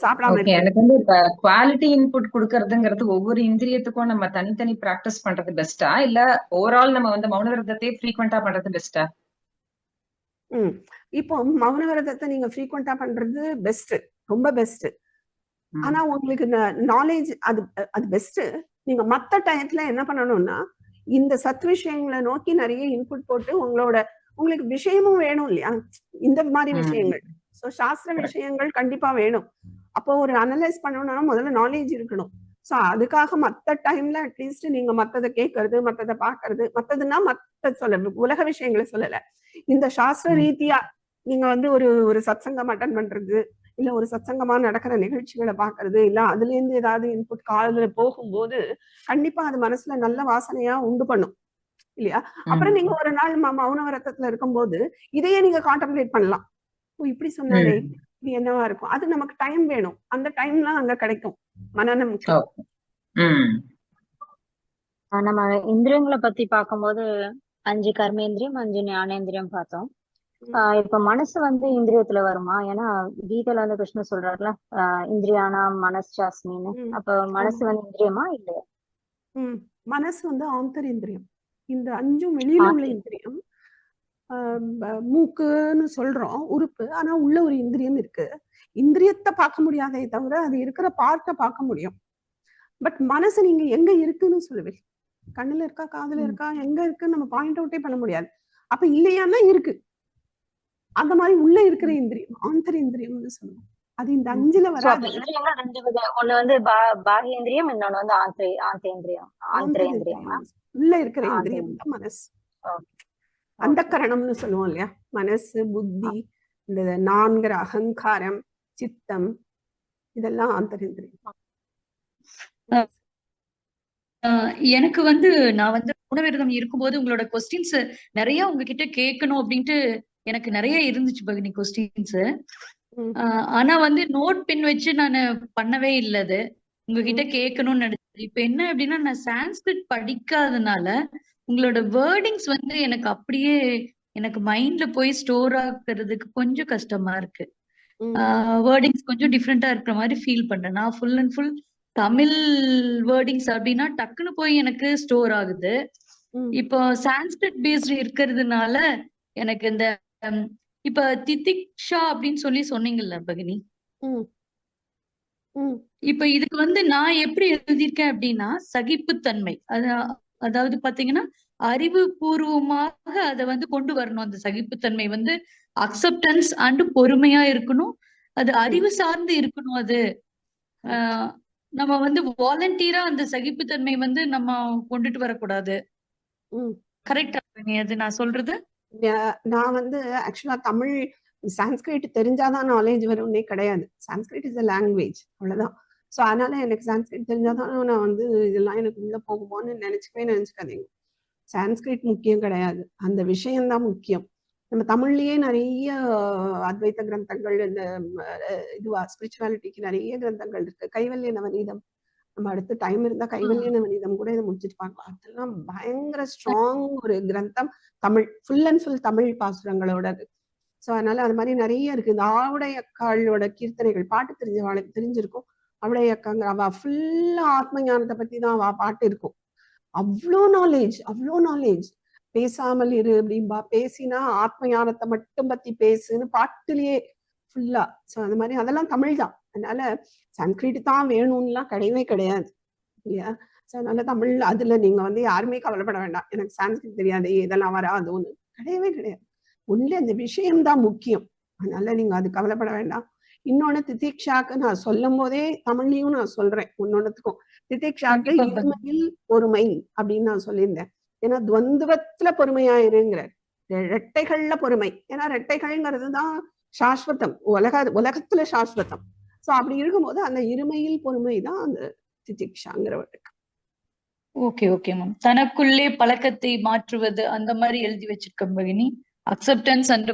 சாப்பிடாம இருக்கு. எனக்கு குவாலிட்டி இன்புட் கொடுக்கறதுங்கிறது ஒவ்வொரு இந்திரியத்துக்கும் நம்ம தனித்தனி பிராக்டிஸ் பண்றது பெஸ்டா, இல்ல ஓவரால் நம்ம மௌன விரதத்தை ஃப்ரீக்வெண்டா பண்றது பெஸ்டா? இப்போ மௌன விரதத்தை நீங்க ஃப்ரீக்வெண்டா பண்றது பெஸ்ட், ரொம்ப பெஸ்ட். ஆனா உங்களுக்கு நாலேஜ் அது பெஸ்ட். நீங்க மத்த டயத்துல என்ன பண்ணணும்னா இந்த சத் விஷயங்களை நோக்கி நிறைய இன்புட் போட்டு உங்களுக்கு விஷயமும் வேணும் இல்லையா, இந்த மாதிரி விஷயங்கள். சோ சாஸ்திர விஷயங்கள் கண்டிப்பா வேணும். அப்போ ஒரு அனலைஸ் பண்ணணும்னா முதல்ல நாலேஜ் இருக்கணும். சோ அதுக்காக மத்த டைம்ல அட்லீஸ்ட் நீங்க மத்ததை கேட்கறது, மத்ததை பாக்குறது, மத்ததுன்னா மத்த சொல்ல உலக விஷயங்களை சொல்லல, இந்த சாஸ்திர ரீதியா நீங்க வந்து ஒரு ஒரு சத்சங்கம் அட்டன் பண்றது, இல்ல ஒரு சத்சங்கமா நடக்கிற நிகழ்ச்சிகளை பாக்குறது, இல்ல அதுல இருந்து ஏதாவது இன்புட் காதுல போகும்போது கண்டிப்பா அது மனசுல நல்ல வாசனையா உண்டு பண்ணும் இல்லையா. அப்புறம் நீங்க ஒரு நாள் மௌன விரதத்துல இருக்கும்போது இதையே நீங்க கான்டெம்ப்ளேட் பண்ணலாம். ஓ இப்படி சொன்னாலே இது என்னவா இருக்கும், அது நமக்கு டைம் வேணும், அந்த டைம்லாம் அங்க கிடைக்கும் மனநம். நம்ம இந்திரியங்களை பத்தி பார்க்கும்போது 5 கர்மேந்திரியம் 5 ஞானேந்திரியம் பார்த்தோம். இப்ப மனசு வந்து இந்திரியத்துல வருமா? ஏன்னா கீதையில வந்து கிருஷ்ணர் சொல்றாருல இந்திரியானா மனசாஸ்மின்னு. அப்ப மனசு வந்து இந்திரியமா இல்லையா? மனசு வந்து ஆந்தரிந்திரியம். இந்த 5 வெளியில உள்ள இந்திரியம். மூக்குன்னு சொல்றோம் உறுப்பு, ஆனா உள்ள ஒரு இந்திரியம் இருக்கு. இந்திரியத்தை பார்க்க முடியாதே தவிர அது இருக்கிற பார்ட்டை பார்க்க முடியும். பட் மனசு நீங்க எங்க இருக்குன்னு சொல்லுவேன், கண்ணுல இருக்கா காதுல இருக்கா எங்க இருக்குன்னு நம்ம பாயிண்ட் அவுட்டே பண்ண முடியாது. அப்ப இல்லையானா இருக்கு. அந்த மாதிரி உள்ள இருக்கிற இந்திரியம் ஆந்தரிந்திரியம்னு சொல்லுவோம். அது இந்த 5ல வராது. இந்திரியங்கள் 2 விதம். ஒண்ணு வந்து பாஹ்யேந்திரியம், இன்னொன்னு வந்து ஆந்தரேந்திரியம். உள்ள இருக்கிற இந்திரியம் தான் மனசு. அந்த கரணம்னு சொல்லுவோம் இல்லையா, மனசு புத்தி இந்த 4 அகங்காரம் சித்தம் இதெல்லாம் ஆந்தரிந்திரியம். எனக்கு வந்து நான் வந்து உணவிரதம் இருக்கும்போது உங்களோட கொஸ்டின்ஸ் நிறைய உங்ககிட்ட கேட்கணும் அப்படின்ட்டு எனக்கு நிறைய இருந்துச்சு பகினி கொஸ்டின்ஸ். ஆனா வந்து நோட் பின் வச்சு நான் பண்ணவே இல்லது, உங்ககிட்ட கேட்கணும்னு நினைச்சேன். இப்ப என்ன அப்படின்னா நான் சான்ஸ்கிரிட் படிக்காதனால உங்களோட வேர்டிங்ஸ் வந்து எனக்கு அப்படியே எனக்கு மைண்ட்ல போய் ஸ்டோர் ஆகுறதுக்கு கொஞ்சம் கஷ்டமா இருக்கு. வேர்டிங்ஸ் கொஞ்சம் டிஃப்ரெண்டா இருக்கிற மாதிரி ஃபீல் பண்றேன். நான் full and full Tamil wordings அப்படின்னா டக்குன்னு போய் எனக்கு ஸ்டோர் ஆகுது. இப்போ சான்ஸ்கிரிட் பேஸ்ட் இருக்கிறதுனால எனக்கு இந்த இப்ப திதிக்ஷா அப்படின்னு சொல்லி சொன்னீங்கல்ல பகினி, இப்ப இதுக்கு வந்து நான் எப்படி எழுதியிருக்கேன் அப்படின்னா சகிப்புத்தன்மை, அதாவது பாத்தீங்கன்னா அறிவுபூர்வமாக அதை வந்து கொண்டு வரணும். அந்த சகிப்புத்தன்மை வந்து அக்செப்டன்ஸ் அண்ட் பொறுமையா இருக்கணும், அது அறிவு சார்ந்து இருக்கணும். அது நம்ம வந்து வாலண்டியரா அந்த சகிப்புத்தன்மை வந்து நம்ம கொண்டுட்டு வரக்கூடாது. கரெக்டா அது நான் சொல்றது? நான் வந்து ஆக்சுவலா தமிழ் சான்ஸ்கிரிட் தெரிஞ்சாதான் நாலேஜ் வரும்னே கிடையாது. சான்ஸ்கிரிட் இஸ் அ லாங்குவேஜ், அவ்வளவுதான். ஸோ அதனால எனக்கு சான்ஸ்கிரிட் தெரிஞ்சாதான் நான் வந்து இதெல்லாம் எனக்கு உள்ள போகுமோன்னு நினைச்சுக்காதீங்க. சான்ஸ்கிரிட் முக்கியம் கிடையாது, அந்த விஷயம்தான் முக்கியம். நம்ம தமிழ்லயே நிறைய அத்வைத கிரந்தங்கள், இந்த இதுவா ஸ்பிரிச்சுவாலிட்டிக்கு நிறைய கிரந்தங்கள் இருக்கு. கைவல்ய நவநீதம், நம்ம அடுத்து டைம் இருந்தா கைவல்ய நவநீதம் கூட இதை முடிச்சுட்டு பார்க்கலாம். அதெல்லாம் பயங்கர ஸ்ட்ராங் ஒரு கிரந்தம். Tamil full and full Tamil பாசுரங்களோட. ஸோ அதனால அது மாதிரி நிறைய இருக்கு. இந்த ஆவுடை அக்காளோட கீர்த்தனைகள் பாட்டு தெரிஞ்சவாளுக்கு தெரிஞ்சிருக்கும். ஆவுடை அக்காங்கிற அவ ஃபுல்லா ஆத்ம ஞானத்தை பத்தி தான் அவ பாட்டு இருக்கும். அவ்வளோ நாலேஜ். பேசாமல் இரு அப்படின்பா, பேசினா ஆத்ம ஞானத்தை மட்டும் பத்தி பேசுன்னு பாட்டுலயே ஃபுல்லா. ஸோ அந்த மாதிரி அதெல்லாம் தமிழ் தான். அதனால சன்ஸ்கிரிட் தான் வேணும்லாம் கிடையவே கிடையாது இல்லையா. ஸோ அதனால தமிழ் அதுல நீங்க வந்து யாருமே கவலைப்பட வேண்டாம், எனக்கு சான்ஸ்கிரிட் தெரியாது இதெல்லாம் வராது ஒண்ணு கிடையவே கிடையாது. ஒன்லி அந்த விஷயம்தான் முக்கியம். அதனால நீங்க அது கவலைப்பட வேண்டாம். இன்னொன்னு திதிக்ஷாக்கு நான் சொல்லும் போதே தமிழ்லையும் நான் சொல்றேன் ஒன்னொன்னுத்துக்கும். திதிக்ஷாக்கு இருமையில் பொறுமை அப்படின்னு நான் சொல்லியிருந்தேன். ஏன்னா துவந்துவத்துல பொறுமையாயிருங்கிற ரெட்டைகள்ல பொறுமை. ஏன்னா ரெட்டைகள்ங்கிறது தான் சாஸ்வதம், உலகத்துல சாஸ்வதம். சோ அப்படி இருக்கும்போது அந்த இருமையில் பொறுமை தான் அந்த திதிக்ஷாங்கிறவருக்கு. Okay okay ma'am. தனக்குள்ளே பழக்கத்தை மாற்றுவது அந்த மாதிரி எழுதி வச்சிருக்கேன் பகினி. அக்செப்டன்ஸ் அண்ட்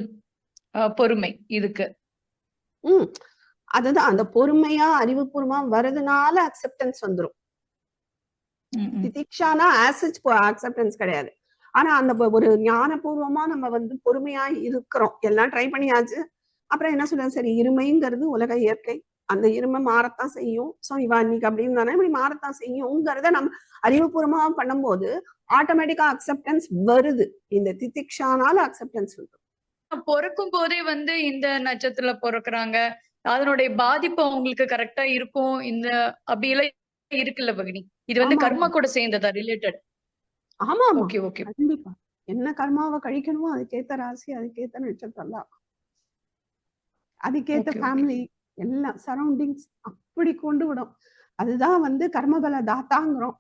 பொறுமை இதுக்கு. அதுதான் அந்த பொறுமையா அறிவுபூர்வமா வருதுனால அக்செப்டன்ஸ் வந்துரும். திதிக்ஷானா ஆசிட் அக்செப்டன்ஸ் கிடையாது. ஆனா அந்த ஒரு ஞானபூர்வமா நம்ம வந்து பொறுமையா இருக்கிறோம், எல்லாம் ட்ரை பண்ணியாச்சு. அப்புறம் என்ன சொல்ல, சரி இருமைங்கிறது உலக இயற்கை, அந்த இருமை மாறத்தான் செய்யும். சோ இவா இன்னைக்கு அப்படின்னு தானே இப்படி மாறத்தான் செய்யுங்கிறத நம்ம அறிவுபூர்வமா பண்ணும்போது ஆட்டோமேட்டிக்கா அக்செப்டன்ஸ் வருது. இந்த திதிக்ஷானால அக்செப்டன்ஸ் வருது. பிறக்கும் போதே வந்து இந்த நட்சத்திரத்துல பிறக்குறாங்க, அதனுடைய பாதிப்பு அவங்களுக்கு கரெக்டா இருக்கும் இந்த அப்படியெல்லாம் இருக்குல்ல பகினி. இது வந்து கர்மா கூட சேர்ந்ததா ரிலேட்டட்? ஆமா ஓகே ஓகே கண்டிப்பா என்ன கர்மாவை கழிக்கணுமோ அதுக்கேத்த ராசி, அதுக்கேத்த நட்சத்திரம் தான், அதுக்கேத்த Okay, okay. ஃபேமிலி, எல்லாம் சரௌண்டிங்ஸ் அப்படி கொண்டு விடும். அதுதான் வந்து கர்மபல தாத்தாங்கிறோம்.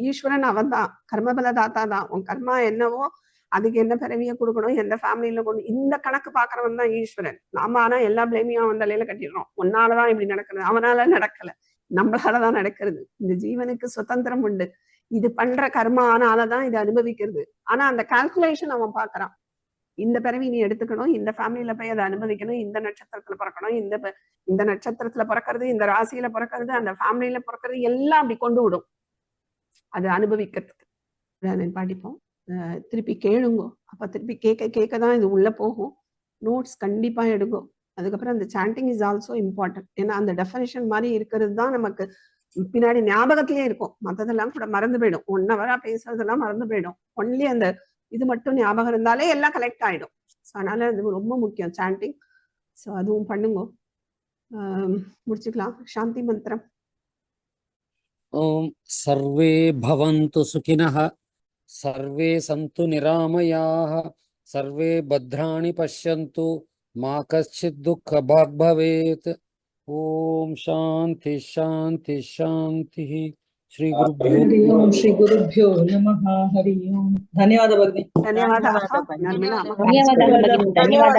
ஈஸ்வரன் அவன் தான், கர்மபல தாத்தா தான். உன் கர்மா என்னவோ அதுக்கு என்ன பிறவியை கொடுக்கணும், எந்த ஃபேமிலியில கொண்டு, இந்த கணக்கு பாக்குறவன் தான் ஈஸ்வரன். நாம ஆனா எல்லா பிளேமையும் அவன் தலையில கட்டிடுறோம். உன்னாலதான் இப்படி நடக்குது, அவனால நடக்கல, நம்மளாலதான் நடக்கிறது. இந்த ஜீவனுக்கு சுதந்திரம் உண்டு. இது பண்ற கர்மா ஆனாலதான் இது அனுபவிக்கிறது. ஆனா அந்த கால்குலேஷன் அவன் பாக்குறான். இந்த பிறவி நீ எடுத்துக்கணும், இந்த ஃபேமிலியில போய் அதை அனுபவிக்கணும், இந்த நட்சத்திரத்துல பிறக்கணும், இந்த நட்சத்திரத்துல பிறக்கிறது, இந்த ராசியில பிறக்கிறது, அந்த ஃபேமிலியில பிறக்கிறது, எல்லாம் அப்படி கொண்டு விடும் அது அனுபவிக்கிறதுக்கு. படிப்போம், திருப்பி கேளுங்கோ. அப்ப திருப்பி கேட்க கேட்கதான் இது உள்ள போகும். நோட்ஸ் கண்டிப்பா எடுக்கும். அதுக்கப்புறம் அந்த சாண்டிங் இஸ் ஆல்சோ இம்பார்ட்டன்ட். ஏன்னா அந்த டெஃபினிஷன் மாதிரி இருக்கிறது தான் நமக்கு பின்னாடி ஞாபகத்திலே இருக்கும். மற்றதெல்லாம் கூட மறந்து போயிடும். 1 hour பேசுறதெல்லாம் மறந்து போயிடும். ஒன்லி அந்த இது மட்டும் ஞாபகம் இருந்தாலே எல்லாம் கலெக்ட் ஆயிடும். ஸோ அதனால அது ரொம்ப முக்கியம் சாண்டிங். ஸோ அதுவும் பண்ணுங்க. முடிச்சுக்கலாம். சாந்தி மந்திரம். ஓம் சர்வே பவந்து சுகினஹ, சர்வே சந்து நிராமயாः, சர்வே பத்ராணி பஷ்யந்து, மா கஷ்சித் துக்கபாக் பவேத். ஓம் சாந்தி சாந்தி சாந்தி. ஸ்ரீ हरि ओम श्री गुरुभ्यो नमः. हरि ओम. धन्यवाद भगिनी. ಧನ್ಯವಾದ. ಧನ್ಯವಾದ. ಧನ್ಯವಾದ.